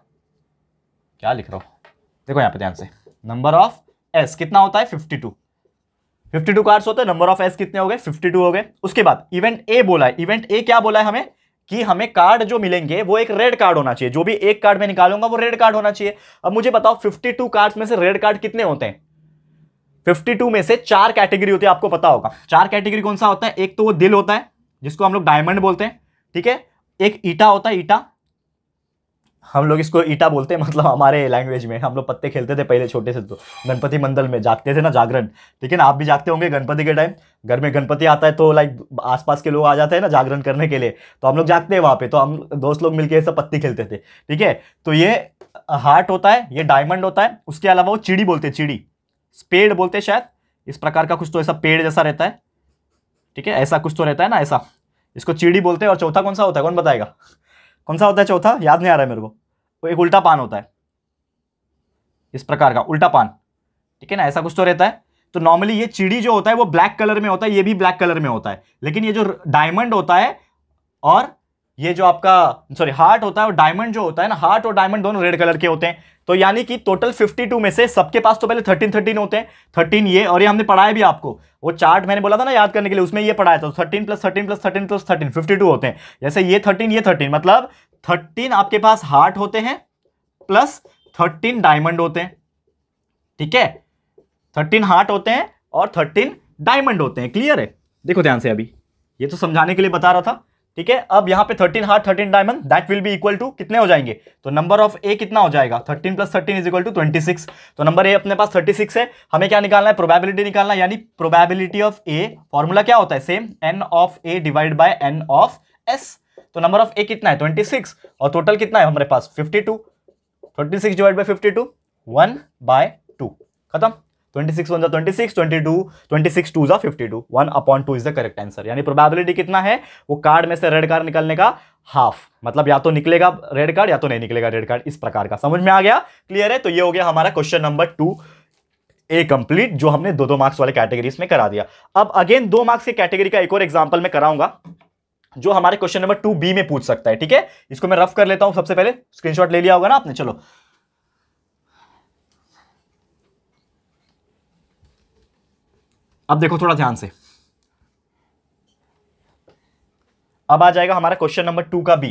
क्या लिख रहा हूं? देखो यहां पे ध्यान से, नंबर ऑफ एस कितना होता है? 52। 52 कार्ड्स होते हैं, नंबर ऑफ एस कितने हो गए? 52 हो गए। उसके बाद इवेंट ए बोला है। इवेंट ए क्या बोला है हमें? कि हमें कार्ड जो मिलेंगे वो एक रेड कार्ड होना चाहिए। जो भी एक कार्ड में निकालूंगा वो रेड कार्ड होना चाहिए। अब मुझे बताओ 52 कार्ड्स में से रेड कार्ड कितने होते हैं? 52 में से 4 कैटेगरी होती है, आपको पता होगा। 4 कैटेगरी कौन सा होता है? एक तो वो दिल होता है जिसको हम लोग डायमंड बोलते हैं, ठीक है। एक ईटा होता है, ईटा, हम लोग इसको ईटा बोलते हैं, मतलब हमारे लैंग्वेज में। हम लोग पत्ते खेलते थे पहले छोटे से, तो गणपति मंडल में जागते थे ना, जागरण, ठीक है ना। आप भी जागते होंगे गणपति के टाइम, घर में गणपति आता है तो लाइक आसपास के लोग आ जाते हैं ना जागरण करने के लिए, तो हम लोग जागते हैं वहां पे, तो हम दोस्त लोग मिलकर सब पत्ती खेलते थे, ठीक है। तो ये हार्ट होता है, ये डायमंड होता है। उसके अलावा वो चिड़ी बोलते हैं, चिड़ी, स्पेड बोलते हैं शायद, इस प्रकार का कुछ तो ऐसा पेड़ जैसा रहता है, ठीक है, ऐसा कुछ तो रहता है ना, ऐसा, इसको चिड़ी बोलते हैं। और चौथा कौन सा होता है, कौन बताएगा? कौन सा होता है चौथा? याद नहीं आ रहा है मेरे को। वो एक उल्टा पान होता है, इस प्रकार का उल्टा पान, ठीक है ना, ऐसा कुछ तो रहता है। तो नॉर्मली ये चिड़ी जो होता है वो ब्लैक कलर में होता है, ये भी ब्लैक कलर में होता है। लेकिन ये जो डायमंड होता है और ये जो आपका सॉरी हार्ट होता है और डायमंड जो होता है ना, हार्ट और डायमंड दोनों रेड कलर के होते हैं। तो यानी कि टोटल 52 में से सबके पास तो पहले 13 होते हैं, 13 ये, और ये हमने पढ़ाया भी आपको, वो चार्ट मैंने बोला था ना याद करने के लिए, उसमें ये पढ़ाया था। 13 + 13 + 13 + 13 52 होते हैं। जैसे ये 13 ये 13, मतलब 13 आपके पास हार्ट होते हैं प्लस 13 डायमंड होते हैं, ठीक है। 13 हार्ट होते हैं और 13 डायमंड होते हैं। क्लियर है? देखो ध्यान से, अभी ये तो समझाने के लिए बता रहा था, ठीक है। अब यहां पे 13 heart 13 diamond, that will be equal to कितने हो जाएंगे? तो नंबर ऑफ ए कितना हो जाएगा? 13 + 13 = 26। तो नंबर ए अपने पास 36 है। हमें क्या निकालना है? प्रोबेबिलिटी निकालना है, यानी प्रोबेबिलिटी ऑफ ए, फॉर्मूला क्या होता है? Same, n of A divide bye n of s। तो नंबर ऑफ ए कितना है? 26, और टोटल कितना है हमारे पास? 52। 26 डिवाइड बाय 52, 1/2, खत्म। 26 1 26, 22, 26 2 52, 1/2 इज द करेक्ट आंसर। यानी प्रोबेबिलिटी कितना है? वो कार्ड में से रेड कार्ड निकलने का हाफ, मतलब या तो निकलेगा रेड कार्ड या तो नहीं निकलेगा रेड कार्ड, इस प्रकार का। समझ में आ गया? क्लियर है? तो ये हो गया हमारा क्वेश्चन नंबर 2 ए कंप्लीट, जो हमने 2-2 मार्क्स वाले कैटेगरीज में करा दिया। अब अगेन 2 मार्क्स की कैटेगरी का एक और एग्जांपल मैं कराऊंगा, जो हमारे क्वेश्चन नंबर 2B में पूछ सकता है, ठीक है। इसको मैं रफ कर लेता हूं। सबसे पहले स्क्रीनशॉट ले लिया होगा ना आपने, चलो अब देखो थोड़ा ध्यान से। अब आ जाएगा हमारा क्वेश्चन नंबर 2 का बी,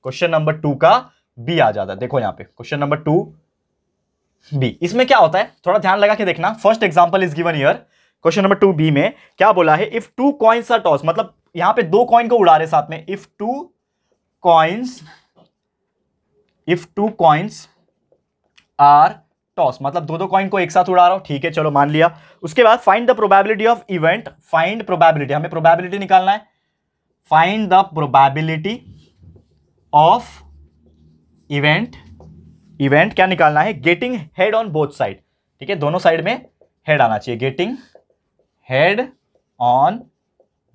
क्वेश्चन नंबर 2 का बी आ जाता है। देखो यहां पे क्वेश्चन नंबर 2 बी, इसमें क्या होता है थोड़ा ध्यान लगा के देखना। First example is given here, question number 2 B में क्या बोला है? इफ 2 कॉइन्स आर टॉस, मतलब यहां पे 2 कॉइन को उड़ा रहे साथ में। इफ 2 कॉइन्स आर टॉस, मतलब 2-2 कॉइन को एक साथ उड़ा रहा हूं, ठीक है, चलो मान लिया। उसके बाद find the probability of event, find probability, हमें प्रोबेबिलिटी निकालना है। Find the probability of event, event क्या निकालना है? Getting head on both side, ठीक है, दोनों साइड में हेड आना चाहिए। Getting head on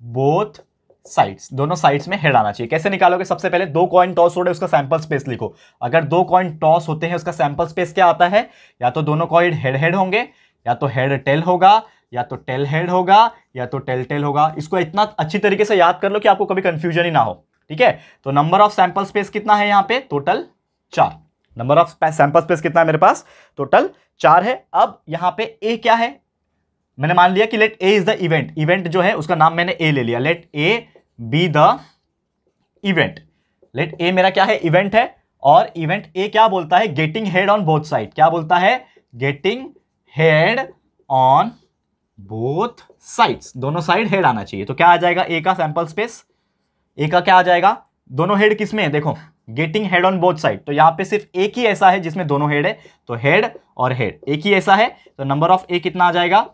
both sides, दोनों साइड्स में हेड आना चाहिए। कैसे निकालोगे? सबसे पहले 2 कॉइन टॉस हो रहे, उसका सैंपल स्पेस लिखो। अगर 2 कॉइन टॉस होते हैं, उसका सैंपल स्पेस क्या आता है? या तो दोनों कॉइन हेड हेड होंगे, या तो हेड टेल होगा, या तो टेल हेड होगा, या तो टेल टेल होगा। इसको इतना अच्छी तरीके से याद कर लो कि आपको कभी कंफ्यूजन ही ना हो, ठीक है। तो नंबर ऑफ सैंपल स्पेस कितना है यहां पे? Total 4। Number of sample space कितना है मेरे पास? टोटल 4 है। अब यहां पे ए क्या है? मैंने मान लिया कि let A is the event, event जो है उसका नाम मैंने ए ले लिया। Let A be the event, let A मेरा क्या है? इवेंट है। और इवेंट ए क्या बोलता है? Getting head on both side. क्या बोलता है? Getting head on both sides, दोनों साइड हेड आना चाहिए। तो क्या आ जाएगा ए का सैंपल स्पेस? ए का क्या आ जाएगा? दोनों हेड किसमें है? देखो getting head on both side, तो यहां पे सिर्फ एक ही ऐसा है जिसमें दोनों हेड है, तो हेड और हेड एक ही ऐसा है। तो नंबर ऑफ ए कितना आ जाएगा?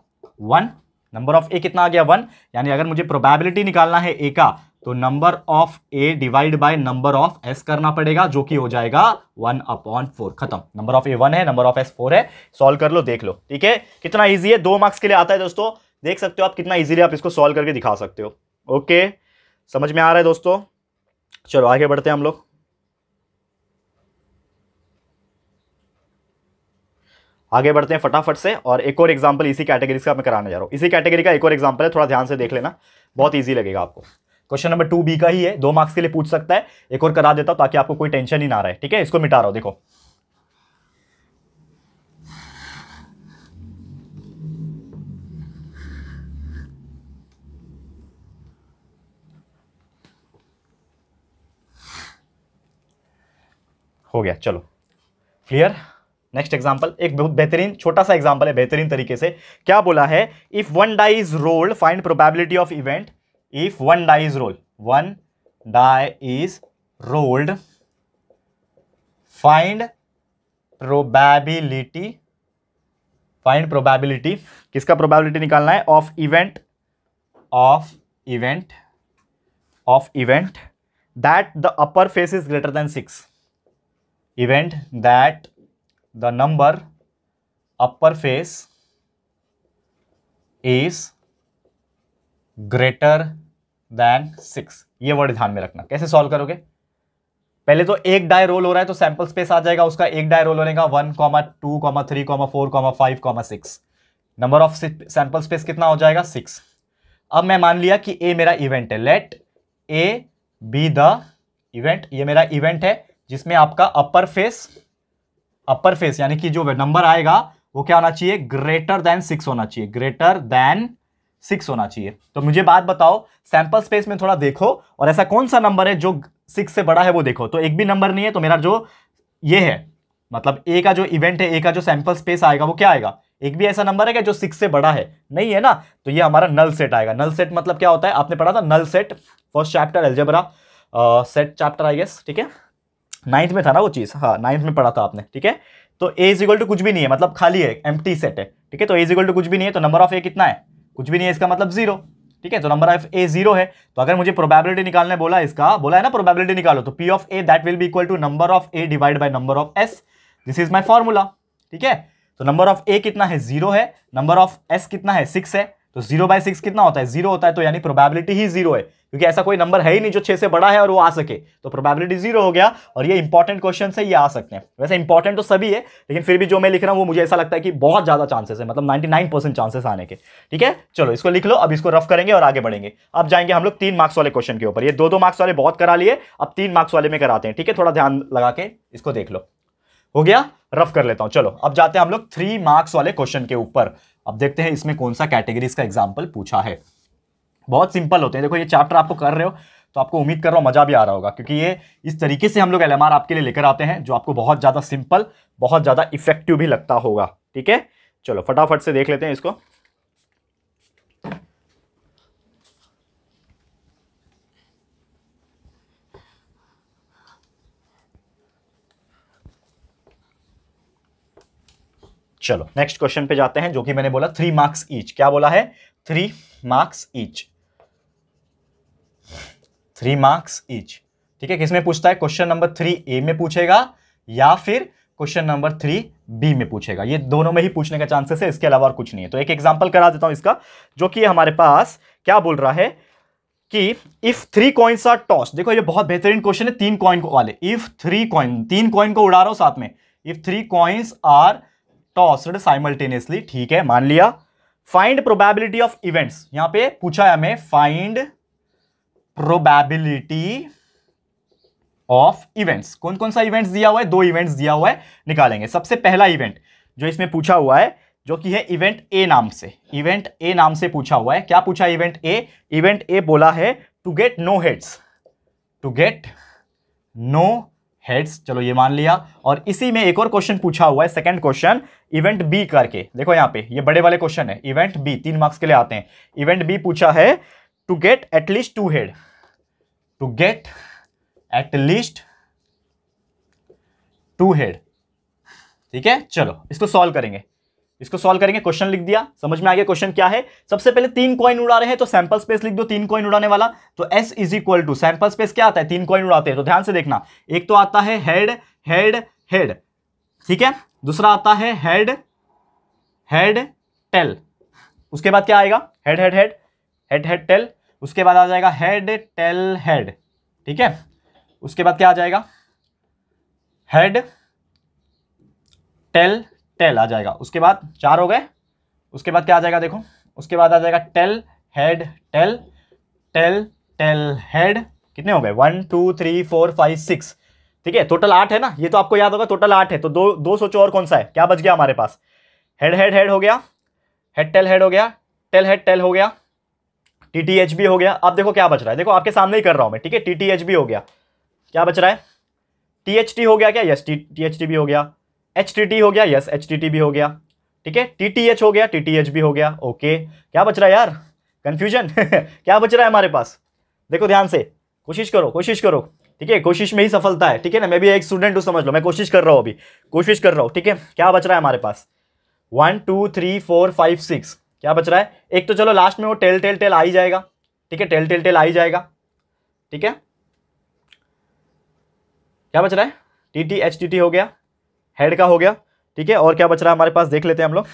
1। नंबर ऑफ ए कितना आ गया? 1। यानी अगर मुझे प्रोबेबिलिटी निकालना है ए का, तो number of A divide by number of S करना पड़ेगा, जो कि हो जाएगा 1/4। खत्म। नंबर ऑफ ए 1 है, नंबर ऑफ एस 4 है। सॉल्व कर लो, देख लो, ठीक है। कितना इजी है, 2 मार्क्स के लिए आता है दोस्तों। देख सकते हो आप कितना इजीली आप इसको सॉल्व करके दिखा सकते हो। ओके, समझ में आ रहा है दोस्तों? चलो आगे बढ़ते हैं हम लोग। आगे बढ़ते हैं फटाफट से, और एक और एग्जांपल इसी कैटेगरी का मैं कराने जा रहा हूं। इसी कैटेगरी का एक और एग्जांपल है, थोड़ा ध्यान से देख लेना, बहुत इजी लगेगा आपको। क्वेश्चन नंबर 2B का ही है, 2 मार्क्स के लिए पूछ सकता है। एक और करा देता हूं ताकि आपको कोई टेंशन ही ना रहे, ठीक है। इसको मिटा रहा हूं, देखो हो गया। चलो क्लियर, नेक्स्ट एग्जांपल, एक बहुत बेहतरीन छोटा सा एग्जांपल है, बेहतरीन तरीके से क्या बोला है, if one die is rolled find probability of event, if one die is rolled, one die is rolled find probability, find probability, किसका प्रोबेबिलिटी निकालना है, of event, of event, of event that the upper face is greater than 6, event that the number upper face is greater than 6। ये word ध्यान में रखना। कैसे solve करोगे, पहले तो एक डाई रोल हो रहा है तो सैंपल स्पेस आ जाएगा उसका, एक डाई रोल होने का 1, 2, 3, 4, 5, 6, नंबर ऑफ सैंपल स्पेस कितना हो जाएगा 6। अब मैं मान लिया कि ए मेरा इवेंट है, let A be the event, ये मेरा इवेंट है जिसमें आपका अपर फेस यानी कि जो नंबर आएगा वो क्या होना चाहिए, ग्रेटर देन 6 होना चाहिए, ग्रेटर देन 6 होना चाहिए। तो मुझे बात बताओ, सैंपल स्पेस में थोड़ा देखो और ऐसा कौन सा नंबर है जो 6 से बड़ा है वो देखो। तो एक भी नंबर नहीं है, तो मेरा जो ये है मतलब ए का जो इवेंट है, ए का जो सैंपल स्पेस आएगा वो क्या आएगा, एक भी ऐसा नंबर है क्या जो 6 से बड़ा है, नहीं है ना, तो ये हमारा नल सेट आएगा। नल सेट मतलब क्या होता है, आपने पढ़ा था null set, first chapter algebra set chapter I guess, ठीक है, 9th में था ना वो चीज, हाँ 9th में पढ़ा था आपने, ठीक है। तो ए इज इक्वल टू कुछ भी नहीं है, मतलब खाली है, एम्प्टी सेट है, ठीक है। तो ए इज इक्वल टू कुछ भी नहीं है, तो नंबर ऑफ ए कितना है, कुछ भी नहीं है, इसका मतलब 0, ठीक है। तो नंबर ऑफ ए 0 है, तो अगर मुझे प्रोबेबिलिटी निकालने बोला, इसका बोला है ना प्रोबेबिलिटी निकालो, तो P of A that will be equal to number of A divide by number of S, this is my formula, ठीक है। तो नंबर ऑफ ए कितना है 0 है, नंबर ऑफ एस कितना है 6 है, तो 0/6 कितना होता है 0 होता है, तो यानी प्रोबेबिलिटी ही 0 है, क्योंकि ऐसा कोई नंबर है ही नहीं जो 6 से बड़ा है और वो आ सके, तो प्रोबेबिलिटी 0 हो गया। और ये इंपॉर्टेंट क्वेश्चन है, ये आ सकते हैं, वैसे इंपॉर्टेंट तो सभी है, लेकिन फिर भी जो मैं लिख रहा हूं वो मुझे ऐसा लगता है कि बहुत ज्यादा चांसेस है, मतलब 99% चांसेस आने के, ठीक है। चलो इसको लिख लो, अब इसको रफ करेंगे और आगे बढ़ेंगे। अब जाएंगे हम लोग 3 मार्क्स वाले क्वेश्चन के ऊपर, ये 2-2 मार्क्स वाले बहुत करा लिए, अब 3 मार्क्स वाले में कराते हैं, ठीक है। थोड़ा ध्यान लगा के इसको देख लो, हो गया, रफ कर लेता हूं। चलो अब जाते हैं हम लोग 3 मार्क्स वाले क्वेश्चन के ऊपर। अब देखते हैं इसमें कौन सा कैटेगरीज का एग्जांपल पूछा है। बहुत सिंपल होते हैं, देखो ये चैप्टर आपको कर रहे हो तो आपको उम्मीद कर रहा हूं मजा भी आ रहा होगा, क्योंकि ये इस तरीके से हम लोग एलएमआर आपके लिए लेकर आते हैं जो आपको बहुत ज्यादा सिंपल, बहुत ज्यादा इफेक्टिव भी लगता होगा, ठीक है। चलो फटाफट से देख लेते हैं इसको। चलो नेक्स्ट क्वेश्चन पे जाते हैं, जो कि मैंने बोला 3 मार्क्स ईच। क्या बोला है, 3 मार्क्स ईच, 3 मार्क्स ईच, ठीक है। किसमें पूछता है, क्वेश्चन नंबर 3A में पूछेगा या फिर क्वेश्चन नंबर 3B में पूछेगा, ये दोनों में ही पूछने का चांसेस है, इसके अलावा और कुछ नहीं है। तो एक एग्जांपल करा देता हूं इसका, जो कि हमारे पास क्या बोल रहा है कि इफ 3 कॉइन्स आर टॉस, देखो ये बहुत बेहतरीन क्वेश्चन है 3 कॉइन वाले, इफ 3 कॉइन को उड़ा रहा हूं साथ में, if 3 coins are tossed simultaneously, ठीक है, मान लिया। फाइंड प्रोबेबिलिटी ऑफ इवेंट्स, यहां पे पूछा है हमें फाइंड प्रोबेबिलिटी ऑफ इवेंट्स, कौन कौन सा इवेंट्स दिया हुआ है, 2 इवेंट्स दिया हुआ है, निकालेंगे। सबसे पहला इवेंट जो इसमें पूछा हुआ है, जो कि है इवेंट ए नाम से, इवेंट ए नाम से पूछा हुआ है। क्या पूछा इवेंट ए, इवेंट ए बोला है to get no heads, to get no heads, चलो ये मान लिया। और इसी में एक और क्वेश्चन पूछा हुआ है, सेकंड क्वेश्चन इवेंट बी करके, देखो यहां पे ये बड़े वाले क्वेश्चन है, इवेंट बी 3 मार्क्स के लिए आते हैं। इवेंट बी पूछा है to get at least 2 head, to get at least 2 head, ठीक है। चलो इसको सॉल्व करेंगे, इसको सॉल्व करेंगे। क्वेश्चन लिख दिया, समझ में आ गया क्वेश्चन क्या है। सबसे पहले 3 कॉइन उड़ा रहे हैं तो सैंपल स्पेस लिख दो, 3 कॉइन उड़ाने वाला, तो S is equal to sample space क्या आता है, 3 कॉइन उड़ाते हैं तो ध्यान से देखना, एक तो आता है हेड हेड हेड, ठीक है, दूसरा आता है हेड हेड टेल, उसके बाद क्या आएगा, head head head head head tell, उसके बाद आ जाएगा हेड टेल हेड, ठीक है, उसके बाद क्या आ जाएगा, हेड टेल टेल आ जाएगा, उसके बाद 4 हो गए, उसके बाद क्या आ जाएगा देखो, उसके बाद आ जाएगा tail head tail tail tail head, कितने हो गए 1 2 3 4 5 6, ठीक है, टोटल 8 है ना, ये तो आपको याद होगा टोटल 8 है। तो दो सोचो और कौन सा है, क्या बच गया हमारे पास, हेड हेड हेड हो गया, हेड टेल हो गया, टेल हेड टेल हो गया, TTH भी हो गया। अब देखो क्या बच रहा है, देखो आपके सामने ही कर रहा हूं मैं, ठीक है, TTH भी हो गया, क्या बच रहा है, THT हो गया क्या, यस THT भी हो गया, HTT हो गया, यस HTT भी हो गया, ठीक है, TTH हो गया, TTH भी हो गया, ओके। क्या बच रहा है यार, कंफ्यूजन क्या बच रहा है हमारे पास, देखो ध्यान से, कोशिश करो कोशिश करो, ठीक है, कोशिश में ही सफलता है, ठीक है ना, मैं भी एक स्टूडेंट हूं, समझ लो, मैं कोशिश कर रहा हूं, अभी कोशिश कर रहा हूं, ठीक है। क्या बच रहा है हमारे पास, 1 2 3 4 5 6, क्या बच रहा है, एक तो चलो लास्ट में वो टेल टेल टेल आ ही जाएगा, ठीक है, टेल टेल टेल आ ही जाएगा, ठीक है। क्या बच रहा है, TT हो गया, हेड का हो गया, ठीक है, और क्या बच रहा है हमारे पास, देख लेते हैं हम लोग,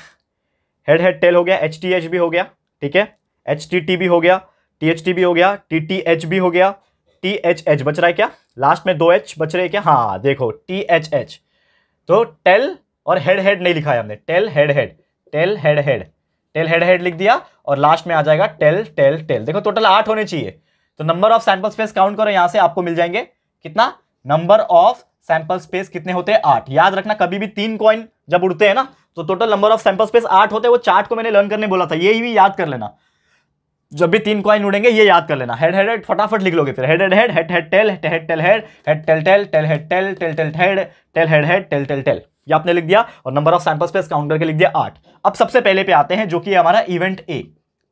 हेड हेड टेल हो गया, HTH भी हो गया, ठीक है, HTT भी हो गया, THT भी हो गया, TTH भी हो गया, THH बच रहा है क्या, लास्ट में 2H बच रहे हैं क्या, हाँ देखो THH, तो टेल और हेड हेड नहीं लिखा है हमने, tell head head, tail head head, tail head head लिख दिया, और लास्ट में आ जाएगा टेल टेल टेल। देखो टोटल 8 होने चाहिए, तो number of sample space count करो, यहां से आपको मिल जाएंगे कितना, नंबर ऑफ सैंपल स्पेस कितने होते हैं, 8। याद रखना कभी भी 3 कॉइन जब उड़ते हैं ना, तो total number of sample space 8 होते हैं, वो चार्ट को मैंने लर्न करने बोला था, ये भी याद कर लेना, जब भी 3 कॉइन उड़ेंगे ये याद कर लेना, हेड हेड हेड फटाफट लिख लोगे, फिर head head head, head head tail, head tail head, head tail tail, tail head tail, tail tail head, tail head head, tail tail tail, ये आपने लिख दिया, और number of sample space count करके लिख दिया 8। अब सबसे पहले पे आते हैं, जो कि हमारा इवेंट ए।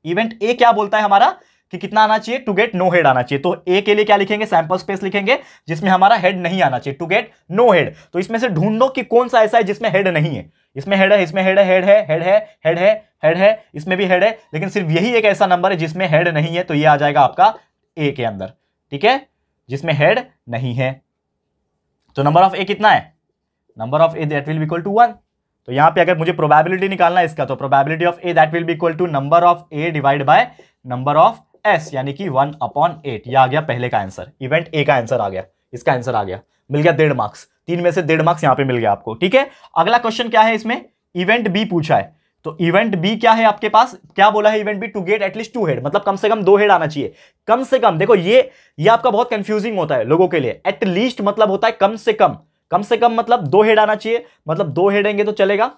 इवेंट ए क्या बोलता है हमारा, कि कितना आना चाहिए, टू गेट नो हेड आना चाहिए, तो ए के लिए क्या लिखेंगे, सैंपल स्पेस लिखेंगे जिसमें हमारा हेड नहीं आना चाहिए, टू गेट नो हेड। तो इसमें से ढूंढो कि कौन सा ऐसा है जिसमें हेड नहीं है, इसमें हेड है, इसमें हेड है, हेड है, हेड है, हेड है, हेड है, इसमें भी हेड है, लेकिन सिर्फ यही एक ऐसा नंबर है जिसमें हेड नहीं है, तो ये आ जाएगा आपका ए के अंदर, ठीक है, जिसमें हेड नहीं है। तो नंबर ऑफ ए कितना है, number of A that will be equal to 1। तो यहां पे अगर मुझे प्रोबेबिलिटी निकालना है इसका, तो probability of A that will be equal to number of A divide by number of S, यानी कि 1/8। यह आ गया पहले का आंसर, इवेंट ए का आंसर आ गया, इसका आंसर आ गया, मिल गया 1.5 मार्क्स, 3 में से 1.5 मार्क्स यहां पे मिल गया आपको, ठीक है। अगला क्वेश्चन क्या है इसमें, इवेंट बी पूछा है, तो इवेंट बी क्या है आपके पास, क्या बोला है event B, to get at least 2 head, मतलब कम से कम 2 हेड आना चाहिए, कम से कम। देखो ये आपका बहुत कंफ्यूजिंग होता है लोगों के लिए, एटलीस्ट मतलब होता है कम से कम, कम से कम मतलब 2 हेड आना चाहिए, मतलब 2 हेड आएंगे तो चलेगा,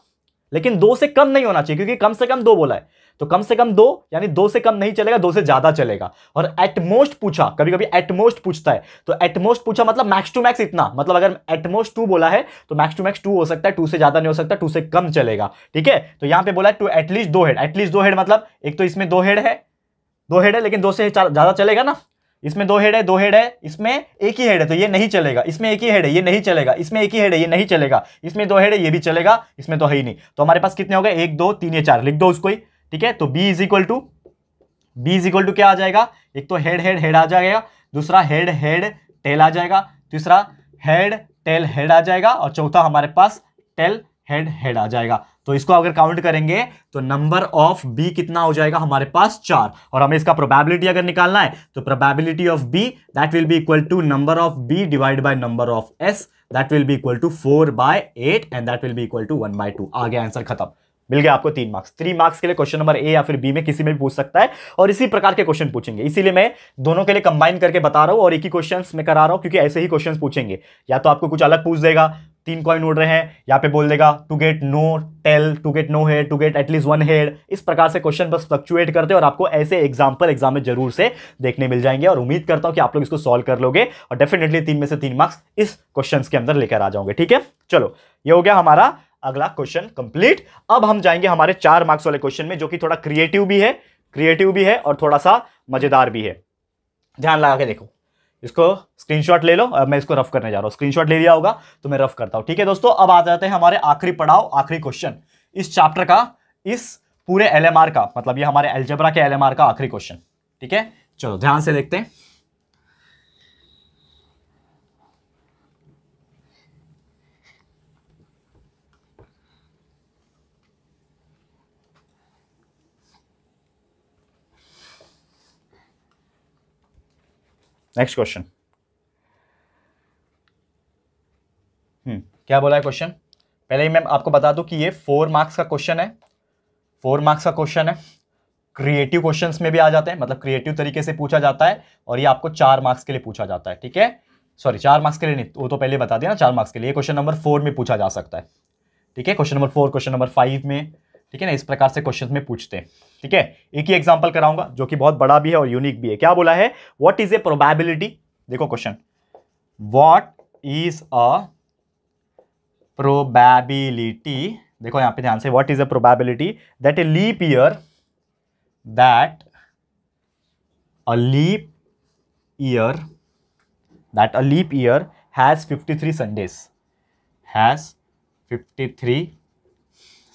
लेकिन 2 से कम नहीं होना चाहिए, क्योंकि कम से कम 2 बोला है, तो कम से कम 2 यानी 2 से कम नहीं चलेगा, 2 से ज्यादा चलेगा। और एटमोस्ट पूछा, कभी कभी एटमोस्ट पूछता है, तो एटमोस्ट पूछा मतलब मैक्स टू मैक्स इतना, मतलब अगर एटमोस्ट 2 बोला है तो मैक्स टू मैक्स 2 हो सकता है, 2 से ज्यादा नहीं हो सकता, 2 से कम चलेगा, ठीक है। तो यहां पे बोला है to at least 2 head, at least 2 head मतलब एक तो इसमें 2 हेड है, 2 हेड है, लेकिन 2 से ज्यादा चलेगा ना, इसमें 2 हेड है, 2 हेड है, इसमें एक ही हेड है तो ये नहीं चलेगा, इसमें एक ही हेड है ये नहीं चलेगा, इसमें एक ही हेड है ये नहीं चलेगा, इसमें 2 हेड है ये भी चलेगा, इसमें तो है ही नहीं। तो हमारे पास कितने हो गए, 1 2 3 ये 4, लिख दो उसको ही, ठीक है। तो B इज इक्वल टू क्या आ जाएगा, एक तो हेड हेड हेड आ जाएगा, दूसरा हेड हेड टेल आ जाएगा, तीसरा हेड टेल हेड आ जाएगा, और चौथा हमारे पास टेल हेड हेड आ जाएगा। तो इसको अगर काउंट करेंगे तो नंबर ऑफ बी कितना हो जाएगा हमारे पास 4, और हमें इसका प्रोबेबिलिटी अगर निकालना है तो probability of B that will be equal to number of B divide by number of S, that will be equal to 4/8 and that will be equal to 1/2। आ गया आंसर, खत्म, मिल गया आपको 3 मार्क्स। 3 मार्क्स के लिए क्वेश्चन नंबर ए या फिर B में किसी में भी पूछ सकता है, और इसी प्रकार के क्वेश्चन पूछेंगे, इसीलिए मैं दोनों के लिए कंबाइन करके बता रहा हूं और एक ही क्वेश्चंस में करा रहा हूं, क्योंकि ऐसे ही क्वेश्चंस पूछेंगे, या तो आपको कुछ अलग पूछ देगा, 3 कॉइन उड़ रहे हैं, यहाँ पे बोल देगा to get no tail, to get no head, to get at least 1 head, इस प्रकार से क्वेश्चन बस फ्लक्चुएट करते हैं, और आपको ऐसे एग्जाम्पल एग्जाम में जरूर से देखने मिल जाएंगे, और उम्मीद करता हूं कि आप लोग इसको सॉल्व कर लोगे और डेफिनेटली 3 में से 3 मार्क्स इस क्वेश्चन के अंदर लेकर आ जाओगे, ठीक है। चलो ये हो गया हमारा अगला क्वेश्चन कंप्लीट। अब हम जाएंगे हमारे 4 मार्क्स वाले क्वेश्चन में, जो कि थोड़ा क्रिएटिव भी है और थोड़ा सा मजेदार भी है। ध्यान लगा के देखो, इसको स्क्रीनशॉट ले लो, अब मैं इसको रफ करने जा रहा हूं, स्क्रीनशॉट ले लिया होगा तो मैं रफ करता हूं, ठीक है दोस्तों। अब आ जाते हैं हमारे आखिरी पड़ाव, आखिरी क्वेश्चन इस चैप्टर का, इस पूरे एलएमआर का, मतलब ये हमारे अलजेब्रा के एलएमआर का आखिरी क्वेश्चन, ठीक है। चलो ध्यान से देखते हैं। नेक्स्ट क्वेश्चन, क्या बोला है क्वेश्चन, पहले ही मैं आपको बता दूं कि ये 4 मार्क्स का क्वेश्चन है, 4 मार्क्स का क्वेश्चन है, क्रिएटिव क्वेश्चंस में भी आ जाते हैं, मतलब क्रिएटिव तरीके से पूछा जाता है, और ये आपको 4 मार्क्स के लिए पूछा जाता है, ठीक है। सॉरी 4 मार्क्स के लिए नहीं, वो तो पहले बता दिया ना, 4 मार्क्स के लिए क्वेश्चन नंबर 4 में पूछा जा सकता है, ठीक है, क्वेश्चन नंबर 4, क्वेश्चन नंबर 5 में, ठीक है ना, इस प्रकार से क्वेश्चन में पूछते हैं, ठीक है। एक ही एग्जांपल कराऊंगा जो कि बहुत बड़ा भी है और यूनिक भी है। क्या बोला है, व्हाट इज ए प्रोबेबिलिटी, देखो question, what is a probability, देखो यहां पे ध्यान से, what is a probability that a leap year, that a leap year that a leap year has 53 Sundays, has 53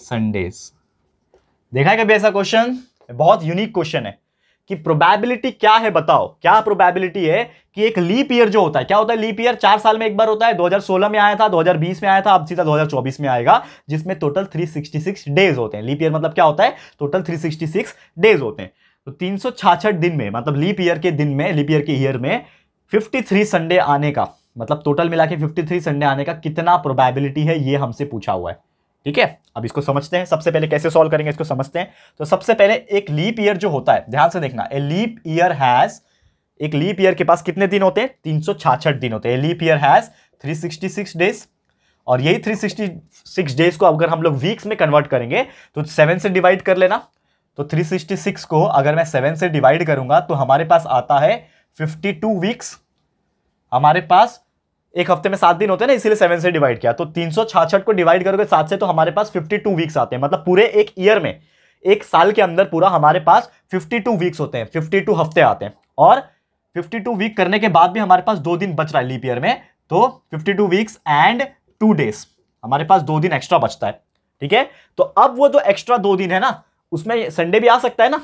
Sundays। देखा है कभी ऐसा क्वेश्चन? बहुत यूनिक क्वेश्चन है कि प्रोबेबिलिटी क्या है, बताओ क्या प्रोबेबिलिटी है कि एक लीप ईयर जो होता है, क्या होता है लीप ईयर? 4 साल में एक बार होता है। 2016 में आया था, 2020 में आया था, अब सीधा 2024 में आएगा, जिसमें टोटल 366 डेज होते हैं। लीप ईयर मतलब क्या होता है? टोटल 366 डेज होते हैं। तो 366 दिन में, मतलब लीप ईयर के दिन में, लीप ईयर के ईयर में 53 संडे आने का, मतलब टोटल मिला के 53 संडे आने का कितना प्रोबेबिलिटी है, ये हमसे पूछा हुआ है। ठीक है, अब इसको समझते हैं। सबसे पहले कैसे सॉल्व करेंगे इसको समझते हैं। तो सबसे पहले एक लीप ईयर जो होता है, ध्यान से देखना, ए लीप ईयर हैज, एक लीप ईयर के पास कितने दिन होते हैं? 366 दिन होते हैं। लीप ईयर हैज 366 डेज, और यही 366 डेज को अगर हम लोग वीक्स में कन्वर्ट करेंगे तो 7 से डिवाइड कर लेना। तो 366 को अगर मैं 7 से डिवाइड करूंगा तो हमारे पास आता है 52 वीक्स। हमारे पास एक हफ्ते में 7 दिन होते हैं ना, इसीलिए 7 से डिवाइड किया। तो 366 को डिवाइड करोगे 7 से तो हमारे पास 52 वीक्स आते हैं। मतलब पूरे एक ईयर में, एक साल के अंदर पूरा हमारे पास 52 वीक्स होते हैं, 52 हफ्ते आते हैं। और 52 वीक करने के बाद भी हमारे पास 2 दिन बच रहा है लीप ईयर में, तो 52 वीक्स एंड 2 डेज, हमारे पास 2 दिन एक्स्ट्रा बचता है। ठीक है, तो अब वो जो एक्स्ट्रा 2 दिन है ना, उसमें संडे भी आ सकता है ना,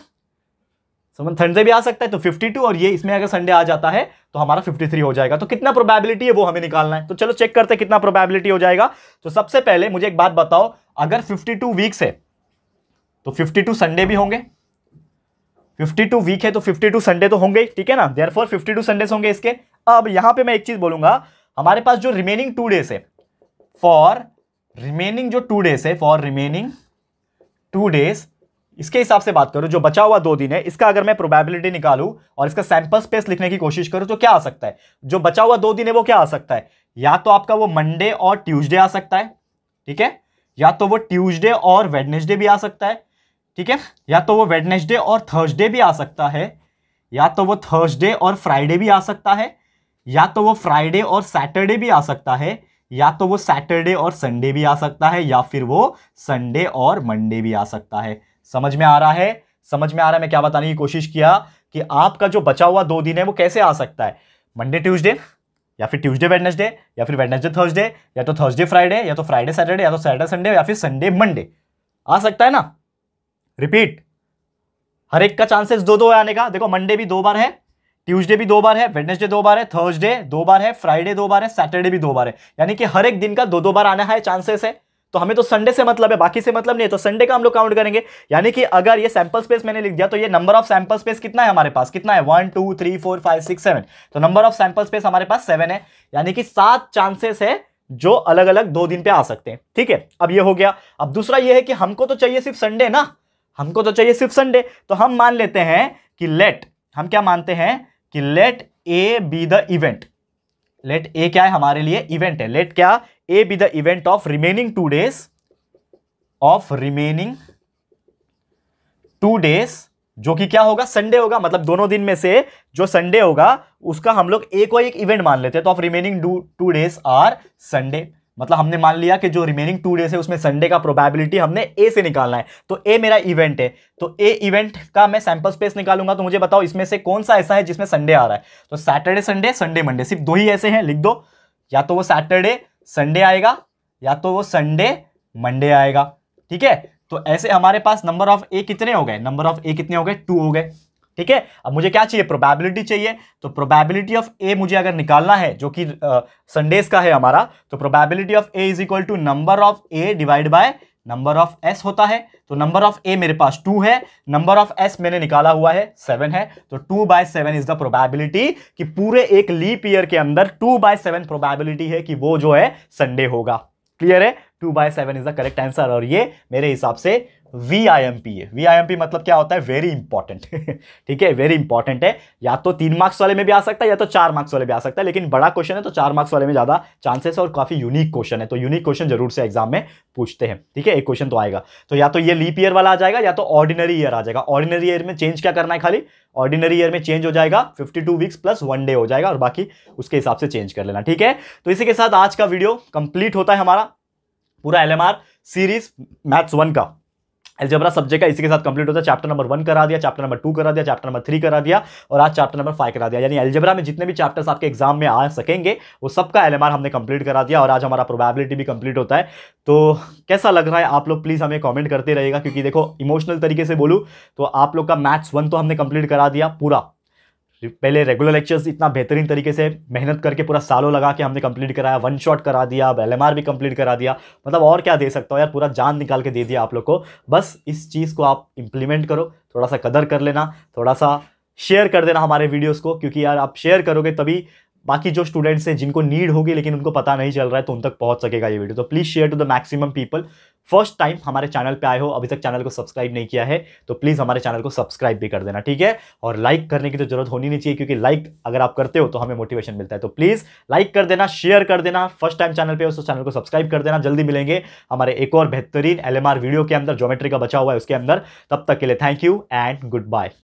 समझ, थर्सडे भी आ सकता है। तो 52 और ये इसमें अगर संडे आ जाता है तो हमारा 53 हो जाएगा। तो कितना प्रोबेबिलिटी है वो हमें निकालना है। तो चलो चेक करते हैं कितना प्रोबेबिलिटी हो जाएगा। तो सबसे पहले मुझे एक बात बताओ, अगर 52 वीक्स है तो 52 संडे भी होंगे। 52 वीक है तो 52 संडे तो होंगे, ठीक है ना, देयरफॉर 52 संडेज होंगे इसके। अब यहां पे मैं एक चीज बोलूंगा, हमारे पास जो रिमेनिंग 2 डेज है, फॉर रिमेनिंग जो 2 डेज है, फॉर रिमेनिंग 2 डेज, इसके हिसाब से बात करूं, जो बचा हुआ 2 दिन है, इसका अगर मैं प्रोबेबिलिटी निकालूं और इसका सैंपल स्पेस लिखने की कोशिश करूं तो क्या आ सकता है? जो बचा हुआ 2 दिन है वो क्या आ सकता है? या तो आपका वो मंडे और ट्यूसडे आ सकता है, ठीक है, या तो वो ट्यूसडे और वेडनेसडे भी आ सकता है, ठीक है, या तो वो वेडनेसडे और थर्सडे भी आ सकता है, या तो वो थर्सडे और फ्राइडे भी आ सकता है, या तो वो फ्राइडे और सैटरडे भी आ सकता है, या तो वो सैटरडे और संडे भी आ सकता है, या फिर वो संडे और मंडे भी आ सकता है। समझ में आ रहा है? समझ में आ रहा है मैं क्या बताने की कोशिश किया कि आपका जो बचा हुआ 2 दिन है वो कैसे आ सकता है? मंडे ट्यूसडे, या फिर ट्यूसडे वेडनेसडे, या फिर वेडनेसडे थर्सडे, या तो थर्सडे फ्राइडे, या तो फ्राइडे सैटरडे, या तो सैटरडे संडे, या फिर संडे मंडे आ सकता है ना। रिपीट, हर एक का चांसेस 2-2 आने का। देखो मंडे भी 2 बार है, ट्यूसडे भी 2 बार है, वेडनेसडे 2 बार है, थर्सडे 2 बार है, फ्राइडे 2 बार है, सैटरडे भी 2 बार है, यानी कि हर एक दिन का 2-2 बार आना है चांसेस है। तो हमें तो संडे से मतलब है, बाकी से मतलब नहीं है, तो संडे का हम लोग काउंट करेंगे। यानी कि अगर ये सैंपल स्पेस मैंने लिख दिया तो ये नंबर ऑफ सैंपल स्पेस कितना है हमारे पास? कितना है? 1 2 3 4 5 6 7। तो नंबर ऑफ सैंपल स्पेस हमारे पास 7 है, यानी कि 7 चांसेस है जो अलग अलग 2 दिन पे आ सकते हैं। ठीक है, अब ये हो गया। अब दूसरा ये है कि हमको तो चाहिए सिर्फ संडे ना, हमको तो चाहिए सिर्फ संडे। तो हम मान लेते हैं कि हम क्या मानते हैं कि let A be the event. Let A क्या है हमारे लिए? इवेंट है। लेट क्या? A be the event of remaining 2 days, of remaining 2 days, जो कि क्या होगा? संडे होगा। मतलब दोनों दिन में से जो संडे होगा उसका हम लोग ए को एक इवेंट मान लेते हैं। तो of remaining 2 days are Sunday. मतलब हमने मान लिया कि जो रिमेनिंग 2 डेज है उसमें संडे का प्रोबेबिलिटी हमने ए से निकालना है। तो ए मेरा इवेंट है, तो ए इवेंट का मैं सैंपल स्पेस निकालूंगा। तो मुझे बताओ इसमें से कौन सा ऐसा है जिसमें संडे आ रहा है? तो सैटरडे संडे, संडे मंडे, सिर्फ 2 ही ऐसे हैं, लिख दो। या तो वो सैटरडे संडे आएगा, या तो वो संडे मंडे आएगा। ठीक है, तो ऐसे हमारे पास नंबर ऑफ ए कितने हो गए? नंबर ऑफ ए कितने हो गए? 2 हो गए। ठीक है, अब मुझे क्या चाहिए? प्रोबेबिलिटी चाहिए। तो प्रोबेबिलिटी ऑफ ए मुझे अगर निकालना है, जो कि संडेज का है हमारा, तो probability of A is equal to number of A divide by number of S होता है। तो नंबर ऑफ ए मेरे पास 2 है, नंबर ऑफ एस मैंने निकाला हुआ है 7 है। तो 2/7 इज द प्रोबेबिलिटी कि पूरे एक लीप ईयर के अंदर 2/7 प्रोबेबिलिटी है कि वो जो है संडे होगा। क्लियर है? 2/7 इज द करेक्ट आंसर। और ये मेरे हिसाब से VIMP है। VIMP मतलब क्या होता है? Very important. ठीक है, वेरी इंपॉर्टेंट है। या तो 3 मार्क्स वाले में भी आ सकता है, या तो 4 मार्क्स वाले भी आ सकता है, लेकिन बड़ा क्वेश्चन है तो 4 मार्क्स वाले में ज्यादा चांसेस है और काफी यूनिक क्वेश्चन है। तो यूनिक क्वेश्चन जरूर से एग्जाम में पूछते हैं। ठीक है, एक क्वेश्चन तो आएगा। तो या तो ये लीप ईयर वाला आ जाएगा, या तो ऑर्डिनरी ईयर आ जाएगा। ऑर्डिनरी ईयर में चेंज क्या करना है? खाली ऑर्डिनरी ईयर में चेंज हो जाएगा 52 वीक्स प्लस 1 डे हो जाएगा, और बाकी उसके हिसाब से चेंज कर लेना। ठीक है, तो इसी के साथ आज का वीडियो कंप्लीट होता है हमारा। पूरा एलएमआर सीरीज मैथ्स 1 का अलजेब्रा सब्जेक्ट का इसी के साथ कंप्लीट होता है। चैप्टर नंबर 1 करा दिया, चैप्टर नंबर 2 करा दिया, चैप्टर नंबर 3 करा दिया और आज चैप्टर नंबर 5 करा दिया। यानी अलजेब्रा में जितने भी चैप्टर्स आपके एग्जाम में आ सकेंगे वो सबका एलएमआर हमने कंप्लीट करा दिया और आज हमारा प्रोबेबिलिटी भी कंप्लीट होता है। तो कैसा लग रहा है आप लोग प्लीज हमें कमेंट करते रहिएगा, क्योंकि देखो इमोशनल तरीके से बोलूं तो आप लोग का मैथ्स 1 तो हमने कंप्लीट करा दिया पूरा। पहले रेगुलर लेक्चर्स इतना बेहतरीन तरीके से मेहनत करके पूरा सालों लगा के हमने कंप्लीट कराया, 1 शॉट करा दिया, अब एलएमआर भी कंप्लीट करा दिया। मतलब और क्या दे सकता हूँ यार, पूरा जान निकाल के दे दिया आप लोग को। बस इस चीज़ को आप इंप्लीमेंट करो, थोड़ा सा कदर कर लेना, थोड़ा सा शेयर कर देना हमारे वीडियोस को, क्योंकि यार आप शेयर करोगे तभी बाकी जो स्टूडेंट्स हैं जिनको नीड होगी लेकिन उनको पता नहीं चल रहा है तो उन तक पहुंच सकेगा ये वीडियो। तो please share to the maximum people. First time हमारे चैनल पे आए हो, अभी तक चैनल को सब्सक्राइब नहीं किया है तो प्लीज हमारे चैनल को सब्सक्राइब भी कर देना, ठीक है। और लाइक करने की तो जरूरत होनी नहीं चाहिए, क्योंकि लाइक अगर आप करते हो तो हमें मोटिवेशन मिलता है। तो प्लीज लाइक कर देना, शेयर कर देना। फर्स्ट टाइम चैनल पे हो तो चैनल को सब्सक्राइब कर देना। जल्दी मिलेंगे हमारे एक और बेहतरीन एलएमआर वीडियो के अंदर, ज्योमेट्री का बचा हुआ है उसके अंदर। तब तक के लिए thank you and good bye.